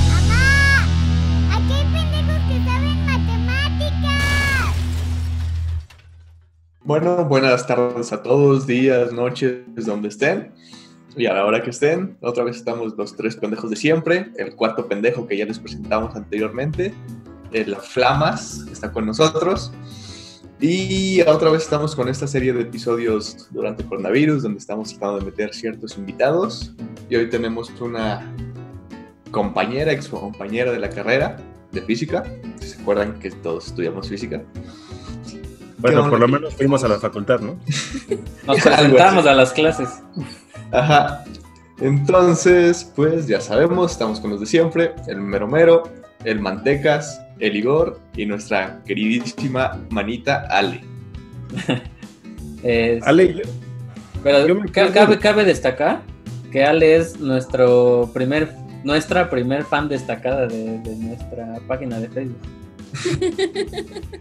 ¡Mamá! ¡Aquí hay pendejos que saben matemáticas! Bueno, buenas tardes a todos, días, noches, donde estén. Y a la hora que estén, otra vez estamos los tres pendejos de siempre. El cuarto pendejo que ya les presentamos anteriormente, el Flamas, está con nosotros. Y otra vez estamos con esta serie de episodios durante el coronavirus, donde estamos tratando de meter ciertos invitados. Y hoy tenemos una compañera, ex compañera de la carrera de física. Si se acuerdan que todos estudiamos física. Bueno, por lo menos fuimos a la facultad, ¿no? Nos presentamos a las clases. Ajá. Entonces, pues ya sabemos, estamos con los de siempre, el Mero, el Mantecas, el Igor y nuestra queridísima manita Ale. Ale, Pero cabe destacar que Ale es nuestra primer fan destacada de nuestra página de Facebook.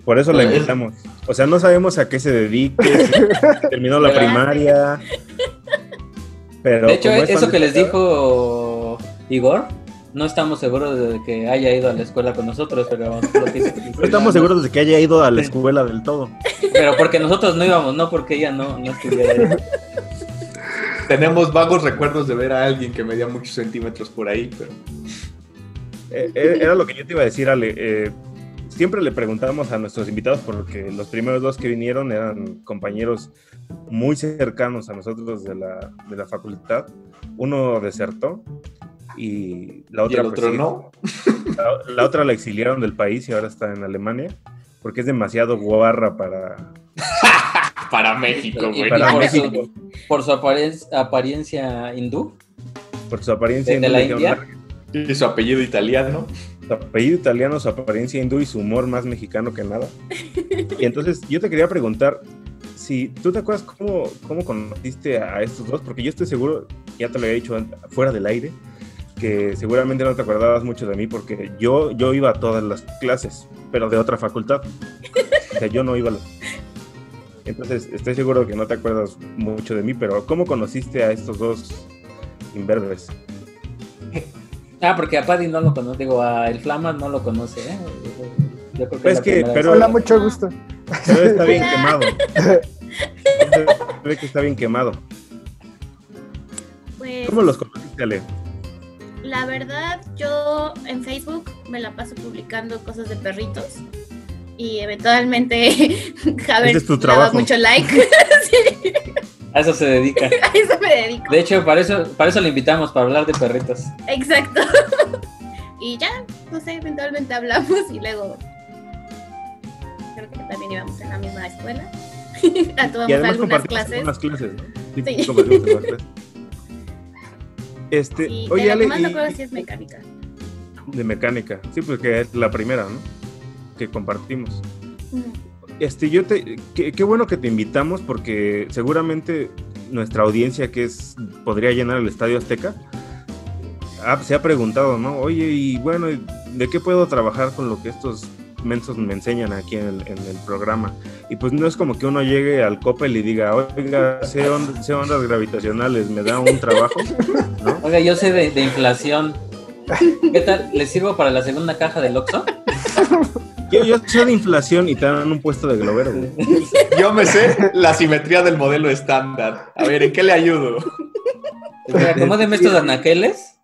por eso la invitamos. O sea, no sabemos a qué se dedique, si terminó la primaria. Pero de hecho, eso que les dijo dijo Igor, no estamos seguros de que haya ido a la escuela con nosotros, pero lo que dice que no estamos seguros de que haya ido a la escuela del todo. Pero porque nosotros no íbamos, no porque ella no estuviera. Tenemos vagos recuerdos de ver a alguien que medía muchos centímetros por ahí, pero... Era lo que yo te iba a decir, Ale. Siempre le preguntamos a nuestros invitados porque los primeros dos que vinieron eran compañeros muy cercanos a nosotros de la facultad. Uno desertó y la otra, ¿Y el otro pues, no? La otra la exiliaron del país y ahora está en Alemania porque es demasiado guarra para México, güey. para por México. Por su apariencia hindú. Por su apariencia ¿De la India? Y su apellido italiano. Su apellido italiano, su apariencia hindú y su humor más mexicano que nada. Y entonces yo te quería preguntar si tú te acuerdas cómo conociste a estos dos, porque yo estoy seguro, ya te lo había dicho fuera del aire, que seguramente no te acordabas mucho de mí porque yo iba a todas las clases, pero de otra facultad. O sea, yo no iba a las... Entonces estoy seguro que no te acuerdas mucho de mí, pero ¿cómo conociste a estos dos imberbes? Porque a Paddy no lo conoce, digo, a el Flamas no lo conoce, ¿eh? Yo creo que Pues es la que, primera pero- vez. Hola, mucho gusto. Pero está bien quemado. Ve que está bien quemado. Pues, ¿Cómo los conociste, Ale? la verdad, yo en Facebook me la paso publicando cosas de perritos. Y eventualmente Javier Ese es tu daba trabajo. mucho like. Sí, A eso se dedica. a eso me dedico. De hecho, para eso le invitamos, para hablar de perritos. Exacto. Y ya, no sé, eventualmente hablamos y luego creo que también íbamos en la misma escuela. Y Tomamos además algunas compartimos clases. algunas clases, ¿no? Sí. Compartimos algunas clases. Y Oye, de la Ale, que más me y- acuerdo sí es mecánica. de mecánica. Sí, porque es la primera, ¿no? Que compartimos. Ujú. Qué bueno que te invitamos porque seguramente nuestra audiencia podría llenar el Estadio Azteca se ha preguntado, ¿no? Oye, y bueno, ¿de qué puedo trabajar con lo que estos mensos me enseñan aquí en el programa? Y pues no es como que uno llegue al Coppel y diga, oiga, sé ondas gravitacionales, ¿me da un trabajo? ¿No? Oiga, yo sé de inflación. ¿Qué tal? ¿Les sirvo para la segunda caja del Oxxo? Yo sé de inflación y te dan un puesto de globero, güey. Yo me sé la simetría del modelo estándar. A ver, ¿en qué le ayudo? Acomódeme estos anaqueles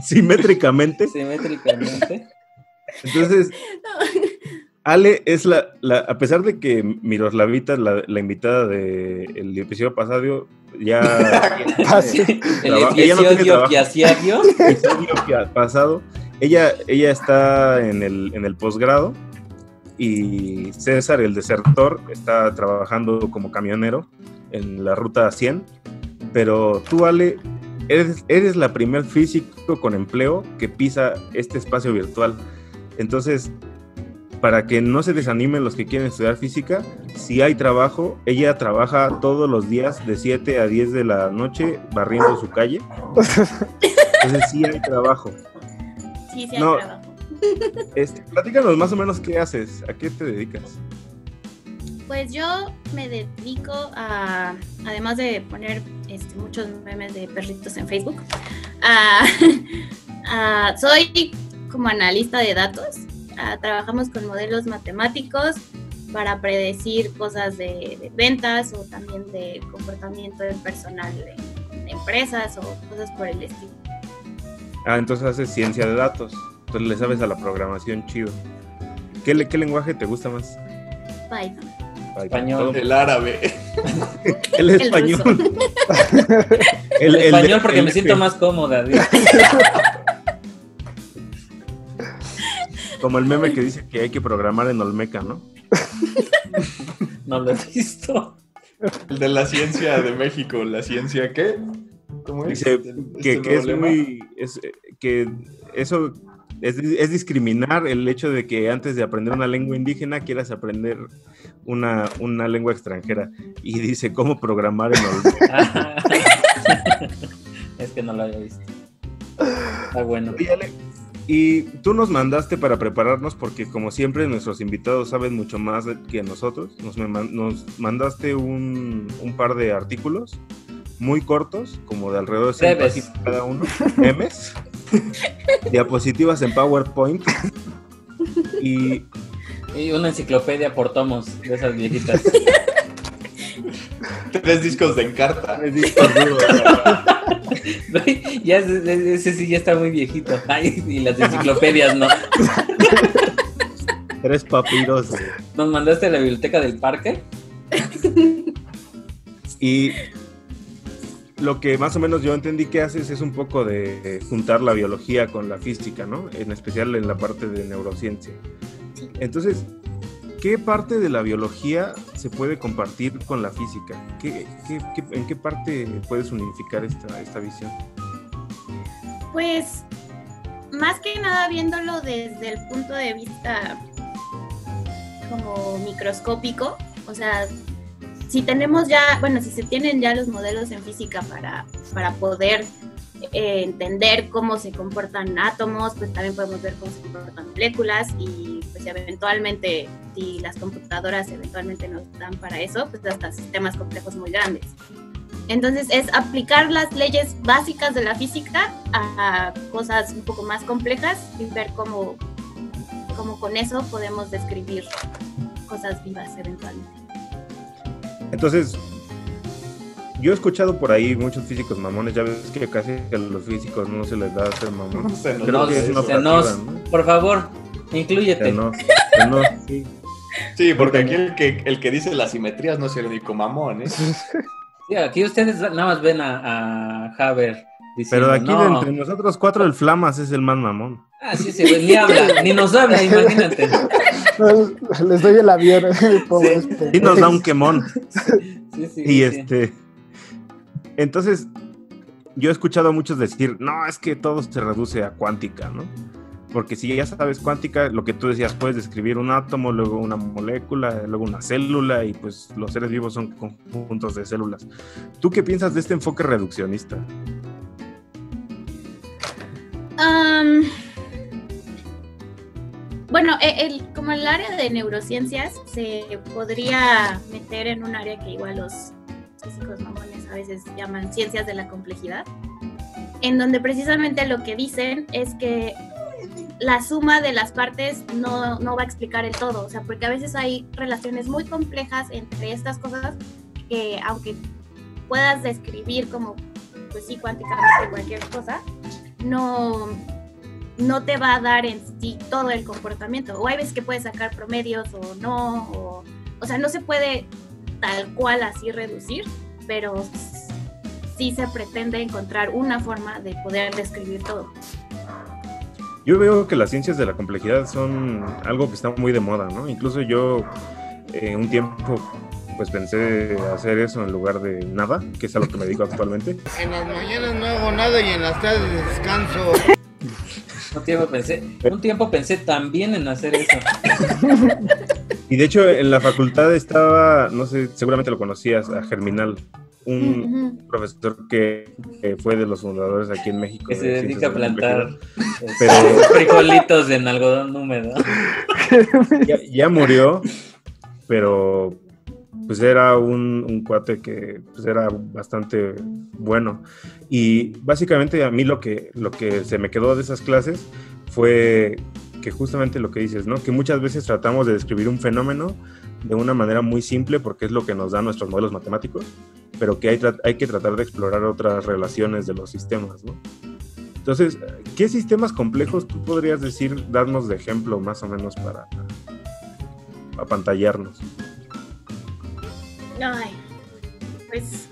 Simétricamente. simétricamente. Entonces, Ale es a pesar de que Miroslavita, la invitada del episodio pasado, ya Así. El Ella no tiene episodio trabajo. que hacía Dios. episodio pasado, ella está en el posgrado y César, el desertor, está trabajando como camionero en la ruta 100, pero tú, Ale, eres la primer físico con empleo que pisa este espacio virtual. Entonces, para que no se desanimen los que quieren estudiar física, si hay trabajo, ella trabaja todos los días de 7 a 10 de la noche barriendo su calle. Entonces sí hay trabajo. Sí, sí hay trabajo. Platícanos más o menos qué haces, a qué te dedicas. Pues yo me dedico a, además de poner muchos memes de perritos en Facebook, soy como analista de datos. Trabajamos con modelos matemáticos para predecir cosas de ventas o también de comportamiento del personal de empresas o cosas por el estilo. Entonces haces ciencia de datos. Entonces le sabes a la programación chido. ¿Qué lenguaje te gusta más? Python. Español. El árabe. El español. El español porque me siento más cómoda. Como el meme que dice que hay que programar en Olmeca, ¿no? No lo he visto. El de la ciencia de México. ¿La ciencia qué? ¿Cómo es? Dice que es muy... que eso es discriminar el hecho de que antes de aprender una lengua indígena quieras aprender una lengua extranjera. Y dice, ¿cómo programar en Olmeca? Es que no lo había visto. Está bueno. Y tú nos mandaste para prepararnos, porque como siempre nuestros invitados saben mucho más que nosotros. Nos mandaste un par de artículos muy cortos, como de alrededor de 100 páginas cada uno, memes, diapositivas en PowerPoint y una enciclopedia por tomos de esas viejitas. 3 discos de Encarta. 3 discos duros. Ya ese sí ya está muy viejito. Ay, y las enciclopedias no. 3 papiros. ¿Nos mandaste a la biblioteca del parque? Y lo que más o menos yo entendí que haces es un poco de juntar la biología con la física, ¿no? En especial en la parte de neurociencia. Entonces, ¿qué parte de la biología se puede compartir con la física? ¿En qué parte puedes unificar esta visión? Pues, más que nada viéndolo desde el punto de vista como microscópico, o sea, si se tienen ya los modelos en física para poder entender cómo se comportan átomos, pues también podemos ver cómo se comportan moléculas y pues eventualmente, si las computadoras eventualmente nos dan para eso, pues hasta sistemas complejos muy grandes. Entonces es aplicar las leyes básicas de la física a cosas un poco más complejas y ver cómo con eso podemos describir cosas vivas eventualmente. Entonces, yo he escuchado por ahí muchos físicos mamones, ya ves que casi a los físicos no se les da a ser mamones. Por favor, inclúyete. Sí. Sí, porque aquí el que dice las simetrías no es el único mamón, ¿eh? Sí, aquí ustedes nada más ven a Haber diciendo, pero aquí entre nosotros 4 el Flamas es el más mamón. Sí, ni habla, ni nos habla, imagínate. Les doy el avión. Y nos da un quemón. Sí, y entonces, yo he escuchado a muchos decir, no, es que todo se reduce a cuántica, ¿no? Porque si ya sabes cuántica, lo que tú decías, puedes describir un átomo, luego una molécula, luego una célula, y pues los seres vivos son conjuntos de células. ¿Tú qué piensas de este enfoque reduccionista? Bueno, como el área de neurociencias se podría meter en un área que igual los físicos mamones a veces llaman ciencias de la complejidad, en donde precisamente lo que dicen es que la suma de las partes no va a explicar el todo, o sea, porque a veces hay relaciones muy complejas entre estas cosas que aunque puedas describir como, pues sí, cuánticamente cualquier cosa, no te va a dar en sí todo el comportamiento, o hay veces que puedes sacar promedios o no, o sea, no se puede tal cual así reducir, pero sí se pretende encontrar una forma de poder describir todo. Yo veo que las ciencias de la complejidad son algo que está muy de moda, ¿no? Incluso yo un tiempo pues pensé hacer eso en lugar de nada, que es a lo que me dedico actualmente. En las mañanas no hago nada y en las tardes descanso. Un tiempo pensé también en hacer eso. Y de hecho en la facultad estaba, no sé, seguramente lo conocías, a Germinal, un profesor que fue de los fundadores aquí en México. Que se dedica a plantar pero frijolitos en algodón húmedo. Ya murió, pero pues era un cuate que pues era bastante bueno. Y básicamente a mí lo que se me quedó de esas clases fue que justamente lo que dices, ¿no? Que muchas veces tratamos de describir un fenómeno de una manera muy simple porque es lo que nos dan nuestros modelos matemáticos, pero que hay que tratar de explorar otras relaciones de los sistemas, ¿no? Entonces, ¿qué sistemas complejos tú podrías darnos de ejemplo más o menos para apantallarnos? Ay, pues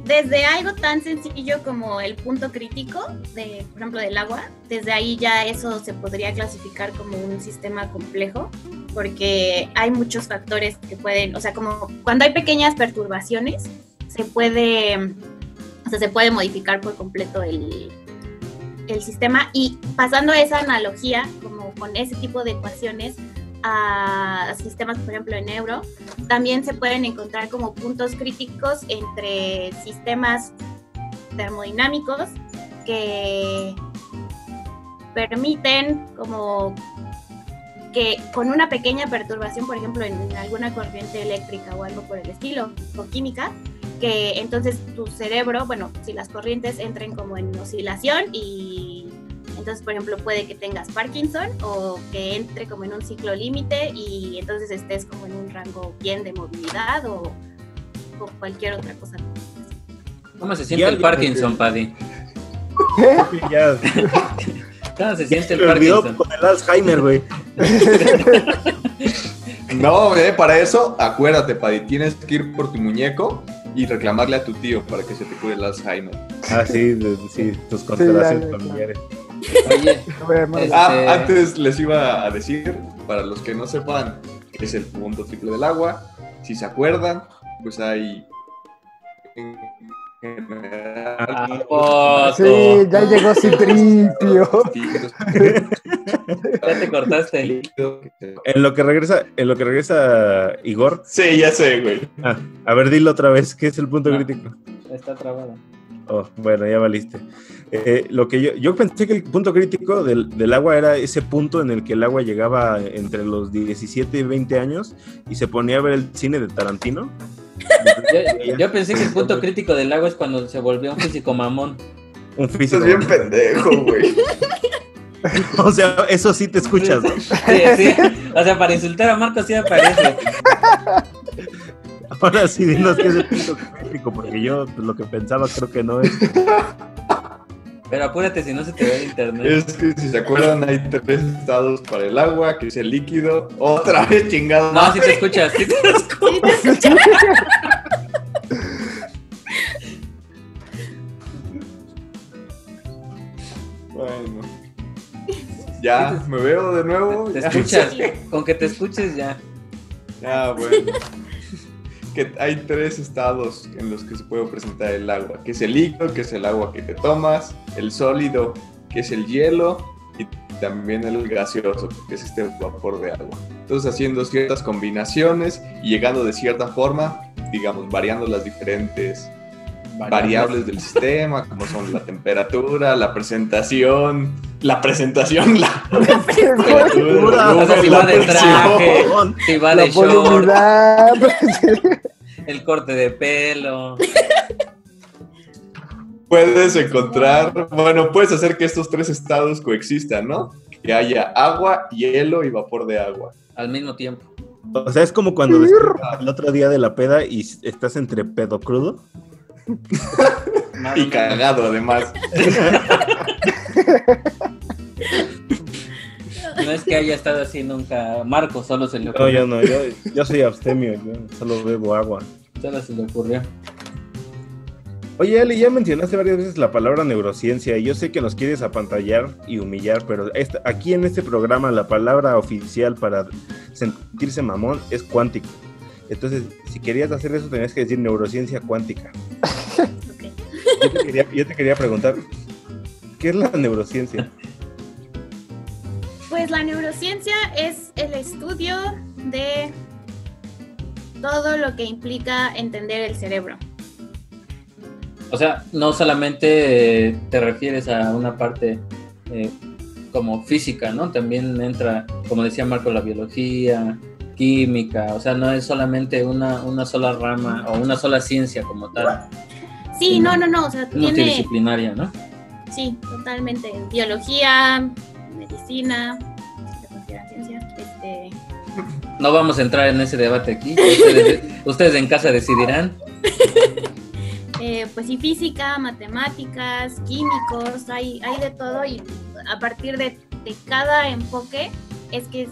desde algo tan sencillo como el punto crítico por ejemplo, del agua, desde ahí ya eso se podría clasificar como un sistema complejo, porque hay muchos factores que pueden, o sea, como cuando hay pequeñas perturbaciones, se puede modificar por completo el sistema. Y pasando esa analogía, como con ese tipo de ecuaciones, a sistemas, por ejemplo, en neuro, también se pueden encontrar como puntos críticos entre sistemas termodinámicos que permiten como que con una pequeña perturbación, por ejemplo, en alguna corriente eléctrica o algo por el estilo, o química, que entonces tu cerebro, bueno, si las corrientes entren como en oscilación y entonces, por ejemplo, puede que tengas Parkinson o que entre como en un ciclo límite y entonces estés como en un rango bien de movilidad o cualquier otra cosa. ¿Cómo se siente el Parkinson, Paddy? Ya. ¿Cómo se siente el Me olvidó Parkinson? con el Alzheimer, güey. No, para eso, acuérdate, Paddy, tienes que ir por tu muñeco y reclamarle a tu tío para que se te cure el Alzheimer. Ah, sí, tus constelaciones familiares. Oye, Antes les iba a decir, para los que no sepan, es el punto triple del agua. Si se acuerdan, pues hay... Sí, ya llegó Citripio. Ya te cortaste. En lo que regresa Igor. Sí, ya sé, güey. A ver, dilo otra vez, ¿qué es el punto crítico? Está trabado. Oh, bueno, ya valiste. Lo que yo pensé que el punto crítico del agua era ese punto en el que el agua llegaba entre los 17 y 20 años y se ponía a ver el cine de Tarantino. Yo pensé que el punto crítico del agua es cuando se volvió un físico mamón. Un físico. Estás bien pendejo, güey. O sea, eso sí te escuchas, ¿no? Sí. O sea, para insultar a Marco sí aparece. Ahora sí, dinos qué es el punto crítico, porque yo pues, lo que pensaba creo que no es. Pero apúrate si no se te ve el internet. Es que si se acuerdan hay 3 estados para el agua, que es el líquido. Otra vez, chingado. No, si te escuchas, sí te escuchas. Bueno. Ya, me veo de nuevo. Te Ya. escuchas, con que te escuches ya. Ya, bueno. Que hay 3 estados en los que se puede presentar el agua, que es el líquido, que es el agua que te tomas, el sólido, que es el hielo, y también el gaseoso, que es este vapor de agua. Entonces, haciendo ciertas combinaciones y llegando de cierta forma, digamos, variando las diferentes variables del sistema, como son la temperatura, la presentación, la temperatura, O sea, si va de traje, si va de short, volubilidad. el corte de pelo. puedes encontrar, bueno, puedes hacer que estos 3 estados coexistan, ¿no? Que haya agua, hielo y vapor de agua. Al mismo tiempo. O sea, es como cuando despiertas el otro día de la peda y estás entre pedo crudo. Y cagado, además. No es que haya estado así nunca. Marco solo se le No, ocurrió. yo no, yo soy abstemio, yo solo bebo agua. Solo se le ocurrió. Oye, Ali, ya mencionaste varias veces la palabra neurociencia y yo sé que nos quieres apantallar y humillar, pero aquí en este programa la palabra oficial para sentirse mamón es cuántico. Entonces, si querías hacer eso, tenías que decir neurociencia cuántica. Ok. Yo te quería preguntar, ¿qué es la neurociencia? Pues la neurociencia es el estudio de todo lo que implica entender el cerebro. O sea, no solamente te refieres a una parte como física, ¿no? También entra, como decía Marco, la biología, química, o sea, no es solamente una sola rama o una sola ciencia como tal. Sí, no, o sea, tiene... Multidisciplinaria, ¿no? Sí, totalmente. Biología, medicina, ciencia, No vamos a entrar en ese debate aquí, ustedes en casa decidirán. Pues sí, física, matemáticas, químicos, hay de todo y a partir de cada enfoque es que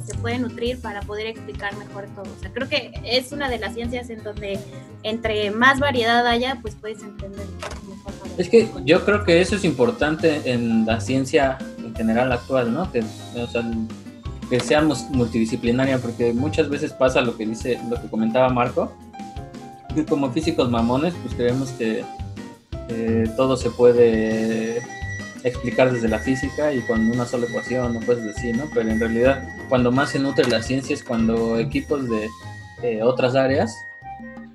se puede nutrir para poder explicar mejor todo. O sea, creo que es una de las ciencias en donde entre más variedad haya, pues puedes entender mejor. Es que yo creo que eso es importante en la ciencia en general actual, ¿no? Que sea multidisciplinaria, porque muchas veces pasa lo que comentaba Marco, que como físicos mamones, pues creemos que todo se puede explicar desde la física y con una sola ecuación o cosas así, ¿no? Pero en realidad, cuando más se nutre la ciencia es cuando equipos de otras áreas,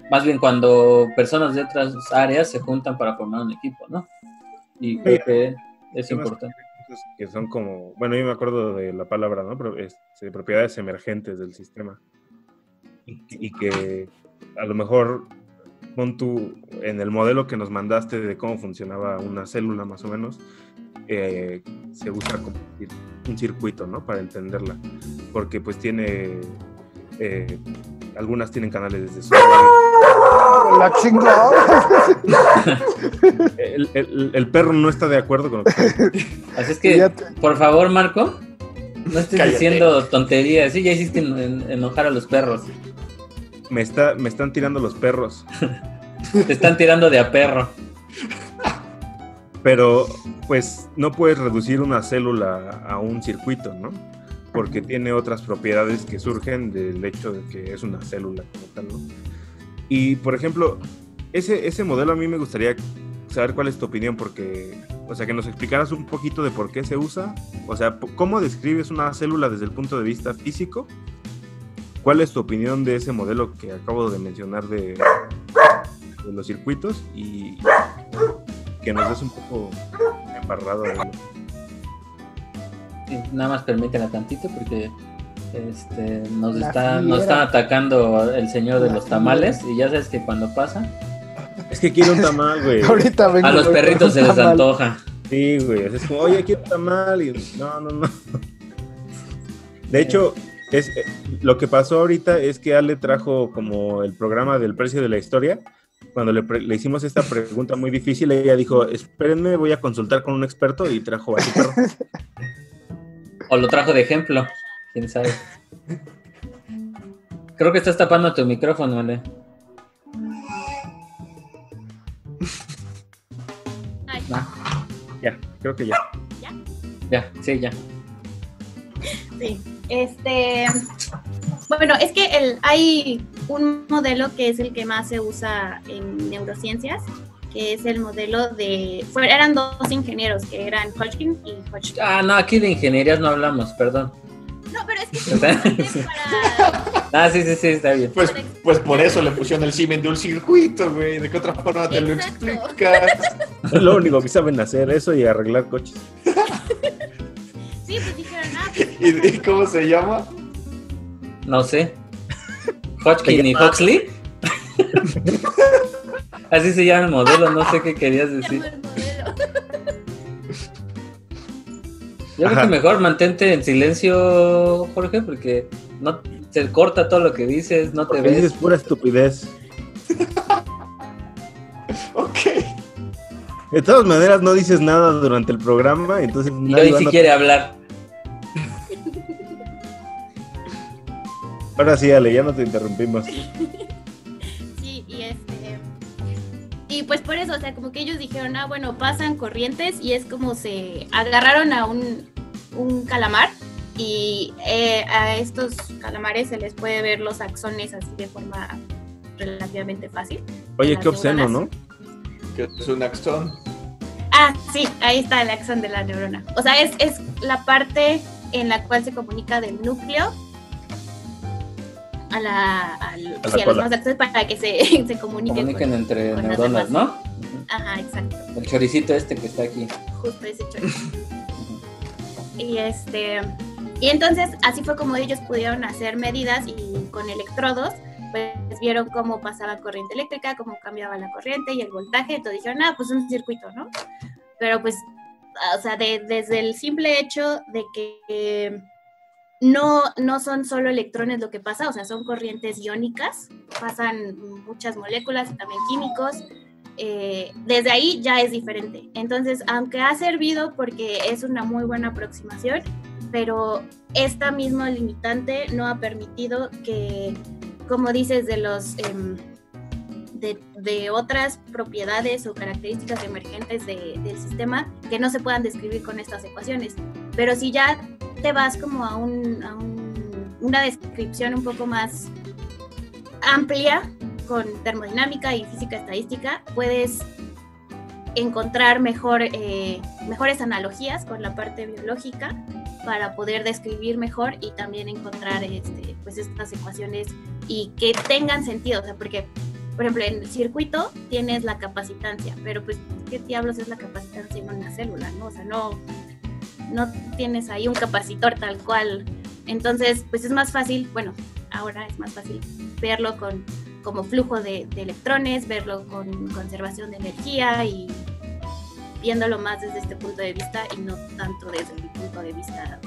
más bien cuando personas de otras áreas se juntan para formar un equipo, ¿no? Y creo que es importante. Que son como, bueno, yo me acuerdo de la palabra, ¿no? Pero propiedades emergentes del sistema. Y que a lo mejor, pon tú, en el modelo que nos mandaste de cómo funcionaba una célula más o menos, se usa como un circuito, ¿no? Para entenderla, porque pues tiene, algunas tienen canales desde su... La chingada. El perro no está de acuerdo con lo que... Así es que, por favor, Marco, no estés diciendo tonterías, sí, ya hiciste enojar a los perros. Me están tirando los perros. Te están tirando de a perro. Pero, pues, no puedes reducir una célula a un circuito, ¿no? Porque tiene otras propiedades que surgen del hecho de que es una célula como tal, ¿no? Y, por ejemplo, ese modelo a mí me gustaría saber cuál es tu opinión, porque, o sea, que nos explicaras un poquito de por qué se usa, o sea, cómo describes una célula desde el punto de vista físico. ¿Cuál es tu opinión de ese modelo que acabo de mencionar de los circuitos? Y que nos des un poco embarrado de él. Sí, nada más permítela tantito porque nos están atacando el señor de los tamales y ya sabes que cuando pasa... Es que quiero un tamal, güey. Ahorita vengo, a los perritos se les antoja. Sí, güey, es como, oye, quiero un tamal y no. De hecho... lo que pasó ahorita es que Ale trajo como el programa del precio de la historia. Cuando le hicimos esta pregunta muy difícil, ella dijo, espérenme, voy a consultar con un experto, y trajo a su perro. O lo trajo de ejemplo, quién sabe. Creo que estás tapando tu micrófono, Ale. Ya, creo que ya. Ya, sí, ya. Sí. Bueno, es que hay un modelo que es el que más se usa en neurociencias, que es el modelo eran dos ingenieros, que eran Hodgkin y Hodgkin. Ah, no, aquí de ingenierías no hablamos, perdón. No, pero es que para... sí, está bien. Pues por eso le pusieron el Siemens de un circuito, güey. ¿De qué otra forma te lo explicas? Es lo único que saben hacer, eso y arreglar coches. Sí, pues dijeron, ¿Y cómo se llama? No sé. Hodgkin y Huxley. Así se llama el modelo, no sé qué querías decir. Yo creo que mejor mantente en silencio, Jorge, porque no se corta todo lo que dices, no te ves. Dices pura estupidez. Ok. De todas maneras, no dices nada durante el programa, entonces... Y hoy sí quiere hablar. Ahora sí, Ale, ya no te interrumpimos. Sí, y pues por eso, o sea, como que ellos dijeron, bueno, pasan corrientes y es como se agarraron a un calamar y a estos calamares se les puede ver los axones así de forma relativamente fácil. Oye, qué obsceno, ¿no? ¿Qué es un axón? Sí, ahí está el axón de la neurona. O sea, es la parte en la cual se comunica del núcleo a los demás axones para que se comuniquen entre con neuronas, ¿no? Ajá, exacto. El choricito que está aquí. Justo ese choricito. Y entonces así fue como ellos pudieron hacer medidas y con electrodos pues vieron cómo pasaba corriente eléctrica, cómo cambiaba la corriente y el voltaje, entonces dijeron, pues un circuito, ¿no? Pero pues, o sea, desde el simple hecho de que no son solo electrones lo que pasa, o sea, son corrientes iónicas, pasan muchas moléculas y también químicos, desde ahí ya es diferente. Entonces, aunque ha servido porque es una muy buena aproximación, pero esta misma limitante no ha permitido que, como dices, de los de otras propiedades o características emergentes del sistema que no se puedan describir con estas ecuaciones. Pero si ya te vas como a una descripción un poco más amplia con termodinámica y física estadística, puedes encontrar mejores analogías con la parte biológica para poder describir mejor y también encontrar pues estas ecuaciones y que tengan sentido, o sea, porque por ejemplo en el circuito tienes la capacitancia, pero pues ¿qué diablos es la capacitancia en una célula, no? O sea, no tienes ahí un capacitor tal cual, entonces pues es más fácil, bueno, ahora es más fácil verlo como flujo de electrones, verlo con conservación de energía y viéndolo más desde este punto de vista y no tanto desde el punto de vista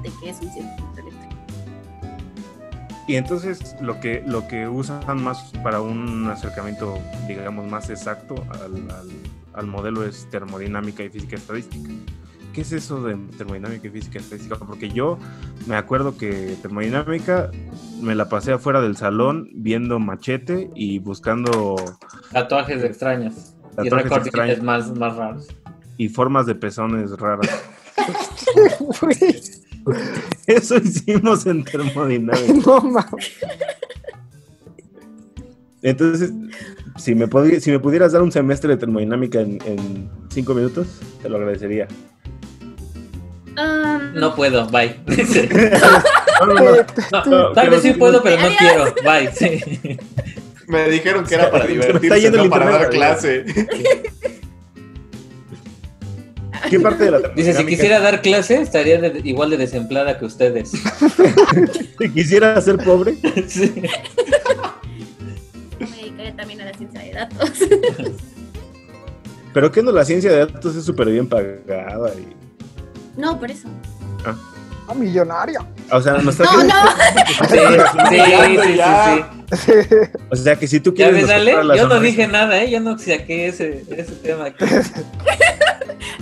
de que es un circuito eléctrico. Y entonces lo que usan más para un acercamiento, digamos, más exacto al modelo es termodinámica y física estadística. ¿Qué es eso de termodinámica y física estadística? Porque yo me acuerdo que termodinámica me la pasé afuera del salón viendo Machete y buscando tatuajes extraños y recortes más raros y formas de pezones raras. Eso hicimos en termodinámica. No mames. Entonces, si me pudieras dar un semestre de termodinámica en 5 minutos, te lo agradecería. No puedo, bye. No, tal vez sí puedo, pero no quiero, bye. Sí. Me dijeron que era para divertirse, no para dar clase. ¿Qué parte de la termodinámica? Dice, si quisiera dar clase, estaría igual de desempleada que ustedes. Si quisiera ser pobre. Sí. Me dedicaré también a la ciencia de datos. Pero que no, la ciencia de datos es súper bien pagada. No, por eso. Millonaria. O sea, no está. No. Sí. O sea, que si tú ¿Ya quieres. ves, Ale? Yo no dije nada, yo no saqué ese tema aquí.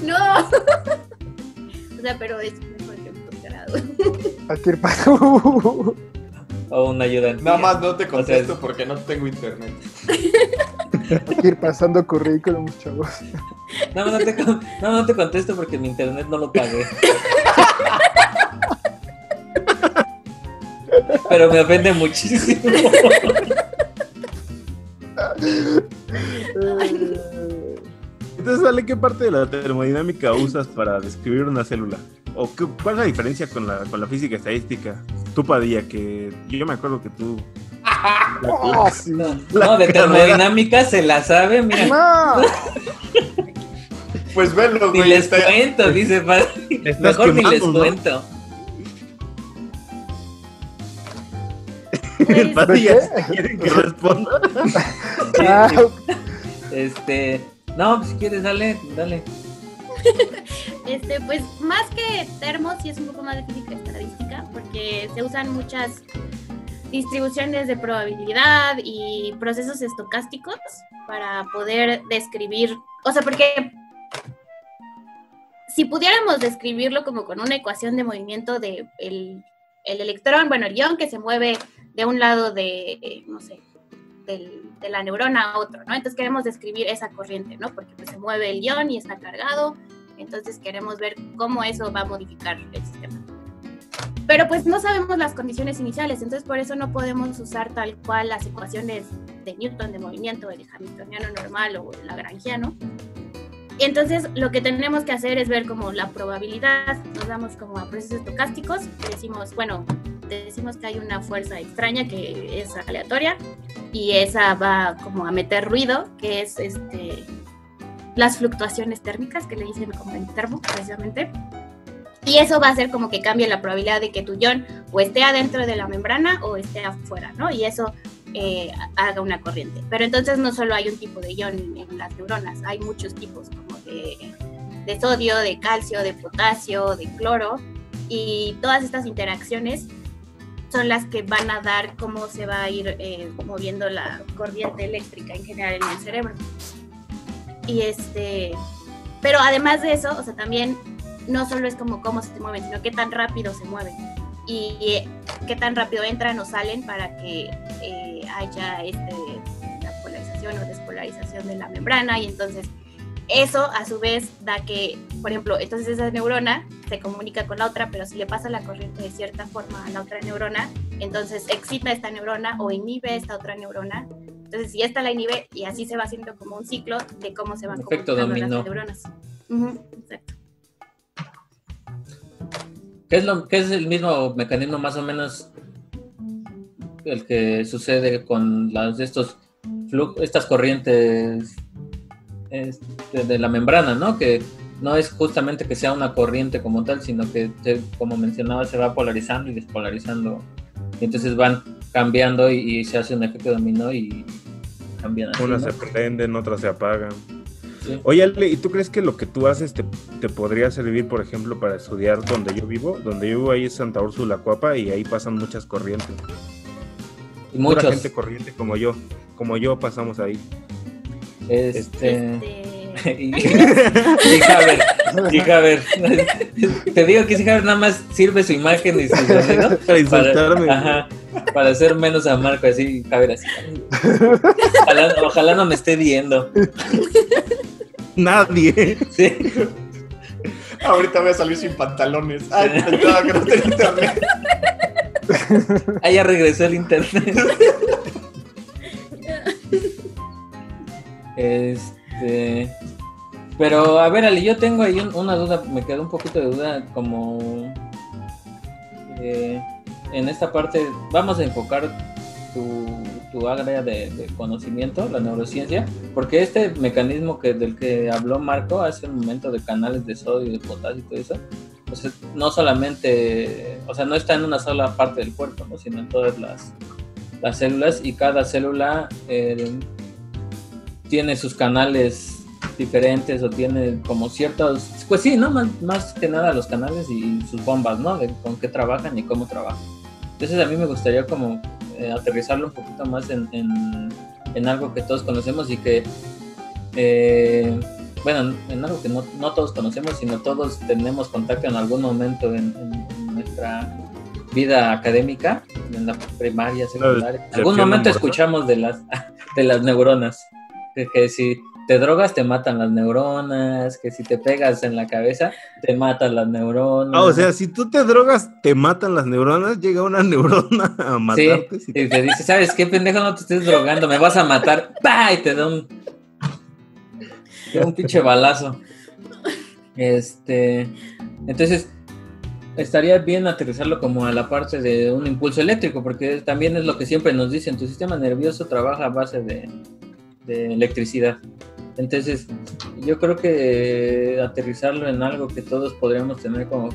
No. O sea, pero es mejor que un doctorado. Aquí el paso. O una ayudante. Nada más no te contesto porque no tengo internet. Hay que ir pasando currículum, chavos. No te contesto porque mi internet no lo pagué. Pero me ofende muchísimo. Entonces, ¿vale qué parte de la termodinámica usas para describir una célula? ¿O cuál es la diferencia con la física estadística? Tú, Padilla, que yo me acuerdo que tú... Sí. No, de termodinámica se la sabe, mira. No. Pues velo, Ni güey. les cuento, dice padre. Mejor ni les cuento. El Padilla, ¿de qué? ¿quieren que responda? No, pues si quieres, dale. Pues más que termos, sí es un poco más de física estadística, porque se usan muchas distribuciones de probabilidad y procesos estocásticos para poder describir, o sea, porque si pudiéramos describirlo como con una ecuación de movimiento de el electrón, bueno, el ion que se mueve de un lado de, no sé, de la neurona a otro, ¿no? Entonces queremos describir esa corriente, ¿no? Porque pues se mueve el ion y está cargado, entonces queremos ver cómo eso va a modificar el sistema. Pero pues no sabemos las condiciones iniciales, entonces por eso no podemos usar tal cual las ecuaciones de Newton de movimiento, el hamiltoniano normal o el lagrangiano. Entonces lo que tenemos que hacer es ver como la probabilidad, nos damos como a procesos estocásticos, decimos, bueno, decimos que hay una fuerza extraña que es aleatoria y esa va como a meter ruido, que es las fluctuaciones térmicas, que le dicen como en termo, precisamente. Y eso va a hacer como que cambie la probabilidad de que tu ion o esté adentro de la membrana o esté afuera, ¿no? Y eso haga una corriente. Pero entonces no solo hay un tipo de ion en las neuronas, hay muchos tipos como de sodio, de calcio, de potasio, de cloro, y todas estas interacciones son las que van a dar cómo se va a ir moviendo la corriente eléctrica en general en el cerebro. Y pero además de eso, o sea, también no solo es como cómo se mueven, sino qué tan rápido se mueven y qué tan rápido entran o salen para que haya la polarización o despolarización de la membrana, y entonces eso a su vez da que, por ejemplo, entonces esa neurona se comunica con la otra, pero si le pasa la corriente de cierta forma a la otra neurona, entonces excita esta neurona o inhibe esta otra neurona. Entonces si esta la inhibe, y así se va haciendo como un ciclo de cómo se van comunicando las neuronas. Exacto. ¿Qué es el mismo mecanismo más o menos el que sucede con estas corrientes de la membrana, ¿no? Que no es justamente que sea una corriente como tal, sino que, como mencionaba, se va polarizando y despolarizando, y entonces van cambiando y se hace un efecto dominó y cambian así, unas, ¿no?, se prenden, otras se apagan. Sí. Oye, Ale, ¿y tú crees que lo que tú haces te podría servir, por ejemplo, para estudiar donde yo vivo? Donde yo vivo ahí es Santa Úrsula, Cuapa, y ahí pasan muchas corrientes. Y mucha gente corriente como yo pasamos ahí. Hija, a ver. Te digo que hija, nada más sirve su imagen y su sonido para insultarme. Para hacer menos a Marco, así, a ver, así. Ojalá no me esté viendo. Nadie. Sí. Ahorita voy a salir sin pantalones. Ay, pensaba que no tenía internet. Ah, ya regresó el internet. Pero a ver, Ali, yo tengo ahí una duda, me quedó un poquito de duda, como en esta parte vamos a enfocar tu área de conocimiento, la neurociencia, porque este mecanismo del que habló Marco hace un momento, de canales de sodio y de potasio y todo eso, pues no solamente, o sea, no está en una sola parte del cuerpo, ¿no?, sino en todas las células, y cada célula tiene sus canales diferentes, o tiene como ciertos, pues sí, ¿no? Más que nada los canales y sus bombas, ¿no? De con qué trabajan y cómo trabajan. Entonces a mí me gustaría como aterrizarlo un poquito más en algo que todos conocemos y que, bueno, en algo que no todos conocemos, sino todos tenemos contacto en algún momento en nuestra vida académica, en la primaria, secundaria. En algún momento escuchamos de las neuronas, que si te drogas te matan las neuronas, que si te pegas en la cabeza te matan las neuronas. O sea, si tú te drogas te matan las neuronas, llega una neurona a matarte. Sí, y te dice, ¿sabes qué, pendejo? No te estés drogando, me vas a matar. ¡Pah! Y te da un pinche balazo. Entonces estaría bien aterrizarlo como a la parte de un impulso eléctrico, porque también es lo que siempre nos dicen, tu sistema nervioso trabaja a base de electricidad. Entonces yo creo que aterrizarlo en algo que todos podríamos tener como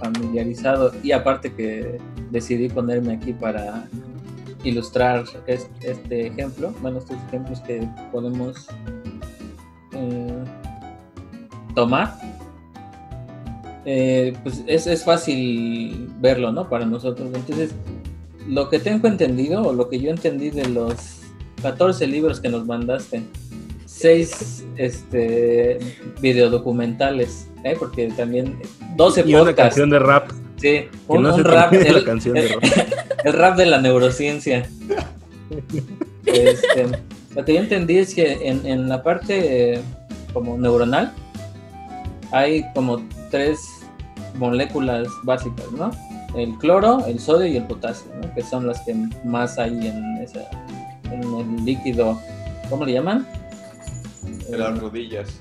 familiarizado, y aparte que decidí ponerme aquí para ilustrar este ejemplo, bueno, estos ejemplos que podemos tomar, pues es fácil verlo, ¿no?, para nosotros. Entonces lo que tengo entendido, o lo que yo entendí de los 14 libros que nos mandaste, 6 videodocumentales, porque también 12 y podcasts. Una canción de rap. Sí, un rap, canción de rap. El rap de la neurociencia. Lo que yo entendí es que en la parte como neuronal hay como 3 moléculas básicas, ¿no? El cloro, el sodio y el potasio, ¿no? Que son las que más hay en el líquido, ¿cómo le llaman? En las rodillas.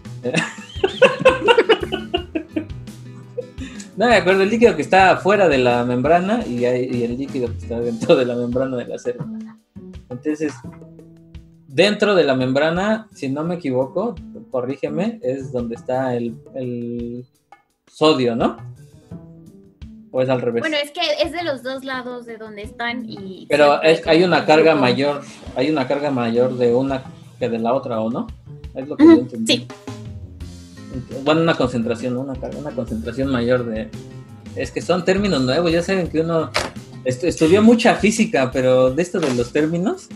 No me acuerdo, el líquido que está fuera de la membrana y el líquido que está dentro de la membrana de la célula. Entonces, dentro de la membrana, si no me equivoco, corrígeme, es donde está el sodio, ¿no? ¿O es al revés? Bueno, es que es de los dos lados de donde están y... Pero hay una carga mayor, de una que de la otra, ¿o no? Es lo que yo entendí. Sí. Bueno, una concentración mayor de... Es que son términos nuevos, ya saben que uno estudió mucha física, pero de esto de los términos...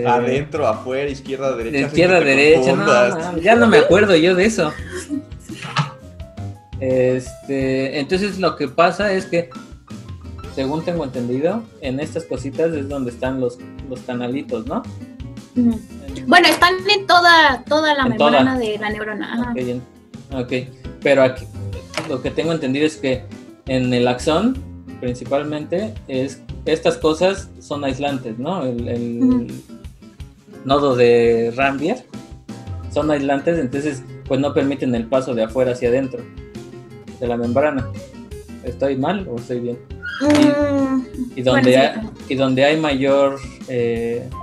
Adentro, afuera, izquierda, derecha. Izquierda, derecha, no, ya no me acuerdo yo de eso. Entonces lo que pasa es que, según tengo entendido, en estas cositas es donde están los canalitos, ¿no? Bueno, están en toda la membrana de la neurona. Ok, pero aquí lo que tengo entendido es que en el axón, principalmente, estas cosas son aislantes, ¿no? El nodo de Ranvier son aislantes, entonces pues no permiten el paso de afuera hacia adentro de la membrana. ¿Estoy mal o estoy bien? Y donde hay mayor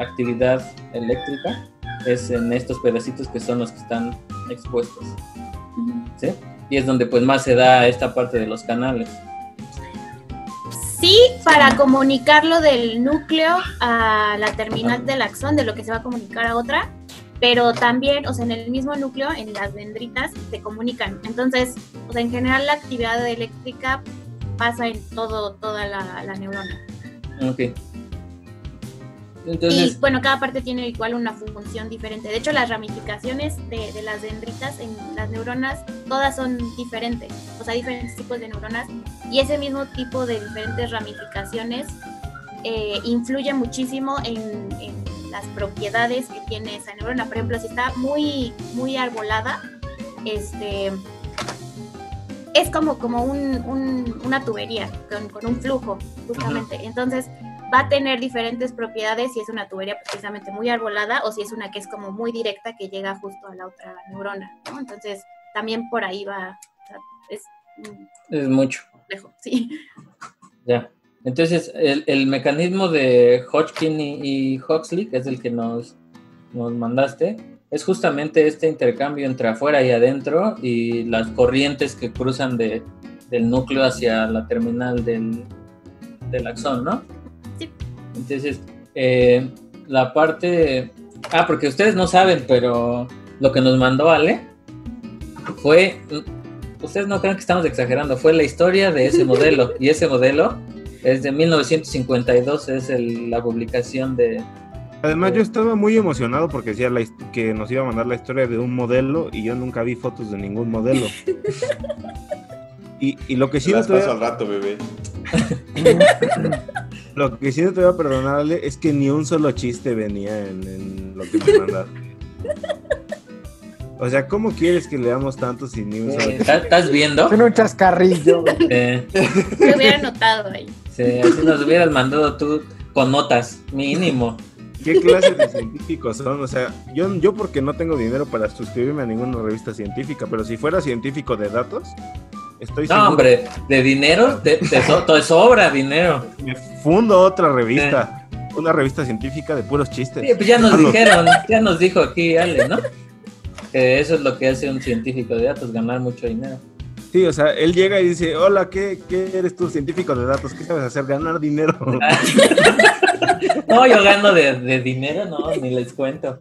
actividad eléctrica es en estos pedacitos que son los que están expuestos, ¿sí? Y es donde pues más se da esta parte de los canales. Sí, para comunicarlo del núcleo a la terminal del axón, de lo que se va a comunicar a otra, pero también, o sea, en el mismo núcleo, en las dendritas, se comunican. Entonces, o sea, en general la actividad eléctrica pasa en toda la neurona. Ok. Entonces, y bueno, cada parte tiene igual una función diferente. De hecho, las ramificaciones de las dendritas en las neuronas, todas son diferentes, o sea, diferentes tipos de neuronas, y ese mismo tipo de diferentes ramificaciones influye muchísimo en las propiedades que tiene esa neurona. Por ejemplo, si está muy, muy arbolada, es como una tubería con un flujo, justamente. Uh-huh. Entonces, va a tener diferentes propiedades si es una tubería precisamente muy arbolada o si es una que es como muy directa que llega justo a la otra neurona, ¿no? Entonces, también por ahí va, o sea, es mucho. Complejo, sí. Ya. Entonces, el mecanismo de Hodgkin y Huxley, que es el que nos mandaste, es justamente este intercambio entre afuera y adentro y las corrientes que cruzan del núcleo hacia la terminal del axón, ¿no? Sí. Entonces, la parte... porque ustedes no saben, pero lo que nos mandó Ale fue... Ustedes no crean que estamos exagerando, fue la historia de ese modelo, y ese modelo es de 1952, es la publicación de... Además yo estaba muy emocionado porque decía que nos iba a mandar la historia de un modelo y yo nunca vi fotos de ningún modelo. y lo que sí no te voy a... al rato, bebé. Lo que sí no te voy a perdonarle es que ni un solo chiste venía en lo que me mandaste. O sea, ¿cómo quieres que leamos tanto sin ni un solo chiste? ¿Estás viendo? Tiene un chascarrillo. Lo hubiera notado ahí. Sí, así nos hubieras mandado tú con notas, mínimo. ¿Qué clase de científicos son? O sea, yo porque no tengo dinero para suscribirme a ninguna revista científica, pero si fuera científico de datos, estoy seguro. No, hombre, de dinero, te sobra dinero. Me fundo otra revista, una revista científica de puros chistes. Sí, pues ya nos dijeron, ya nos dijo aquí Ale, ¿no? Que eso es lo que hace un científico de datos, ganar mucho dinero. Sí, o sea, él llega y dice, hola, ¿qué eres tú, científico de datos? ¿Qué sabes hacer? Ganar dinero. No, yo gano de dinero, no, ni les cuento.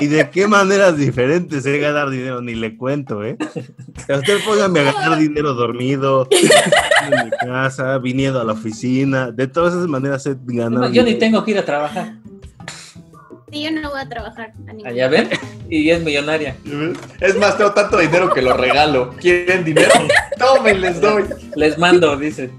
¿Y de qué maneras diferentes ganar dinero? Ni le cuento, ¿eh? O sea, usted póngame a ganar dinero dormido, en mi casa, viniendo a la oficina, de todas esas maneras ganar dinero. Yo ni tengo que ir a trabajar. Sí, yo no voy a trabajar a ningún ¿Allá ven? Y es millonaria. Es más, tengo tanto dinero que lo regalo. ¿Quieren dinero? Tomen, les doy. Les mando, dice.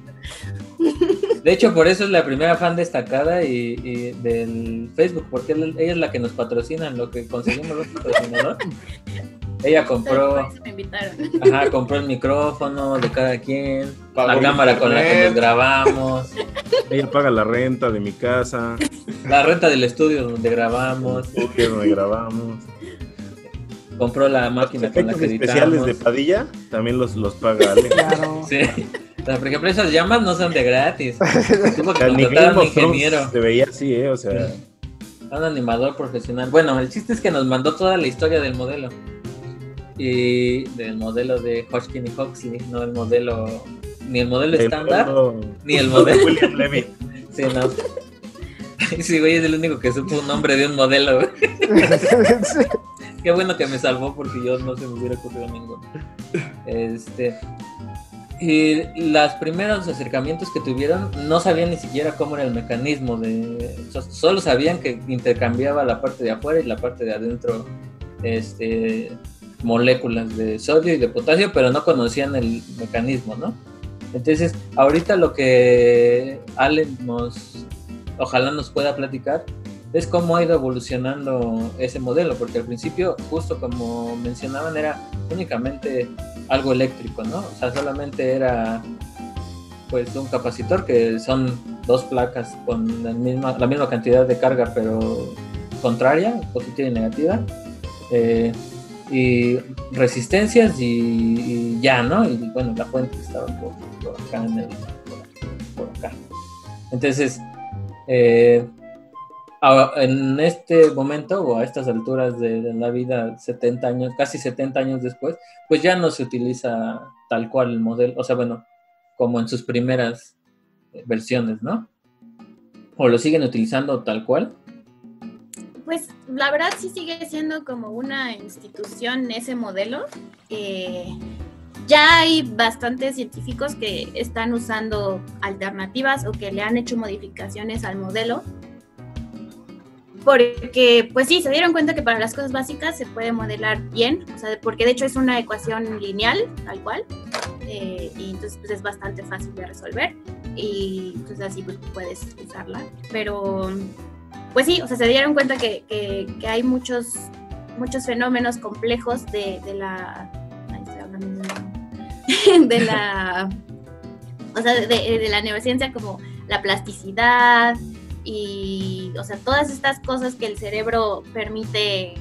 De hecho, por eso es la primera fan destacada y del Facebook, porque ella es la que nos patrocina, en lo que conseguimos los patrocinadores. Ella compró, Por eso me invitaron. compró el micrófono de cada quien, Pagó la cámara con la que internet. nos grabamos, Ella paga la renta de mi casa, la renta del estudio donde grabamos, donde grabamos. compró la máquina con la Efectos que especiales editamos. de Padilla también los paga Ale. Claro. Sí. O sea, por ejemplo, esas llamas no son de gratis. Tuvo O que sea, ni contratar a Game un of Thrones ingeniero, se veía así, o sea, a un animador profesional. Bueno, el chiste es que nos mandó toda la historia del modelo. Y del modelo de Hodgkin y Huxley, no el modelo, ni el modelo estándar, ni el modelo. William Levy. Sí, no. Sí, güey, es el único que supo un nombre de un modelo, güey. Qué bueno que me salvó porque yo no se me hubiera ocurrido ninguno. Y los primeros acercamientos que tuvieron no sabían ni siquiera cómo era el mecanismo solo sabían que intercambiaba la parte de afuera y la parte de adentro moléculas de sodio y de potasio, pero no conocían el mecanismo, ¿no? Entonces, ahorita lo que Ale ojalá nos pueda platicar es cómo ha ido evolucionando ese modelo, porque al principio, justo como mencionaban, era únicamente algo eléctrico, ¿no? O sea, solamente era pues un capacitor, que son 2 placas con la misma cantidad de carga, pero contraria, positiva y negativa, y resistencias y ya, ¿no? Y bueno, la fuente estaba por acá por acá. Entonces, en este momento o a estas alturas de la vida, 70 años, casi 70 años después, pues ya no se utiliza tal cual el modelo, o sea, bueno, como en sus primeras versiones, ¿no? ¿O lo siguen utilizando tal cual? Pues la verdad sí sigue siendo como una institución ese modelo. Ya hay bastantes científicos que están usando alternativas o que le han hecho modificaciones al modelo, porque pues sí, se dieron cuenta que para las cosas básicas se puede modelar bien, o sea, porque de hecho es una ecuación lineal, tal cual, y entonces pues es bastante fácil de resolver, y entonces así pues puedes usarla, pero pues sí, o sea, se dieron cuenta que hay muchos fenómenos complejos de la o sea, de la neurociencia, como la plasticidad y, o sea, todas estas cosas que el cerebro permite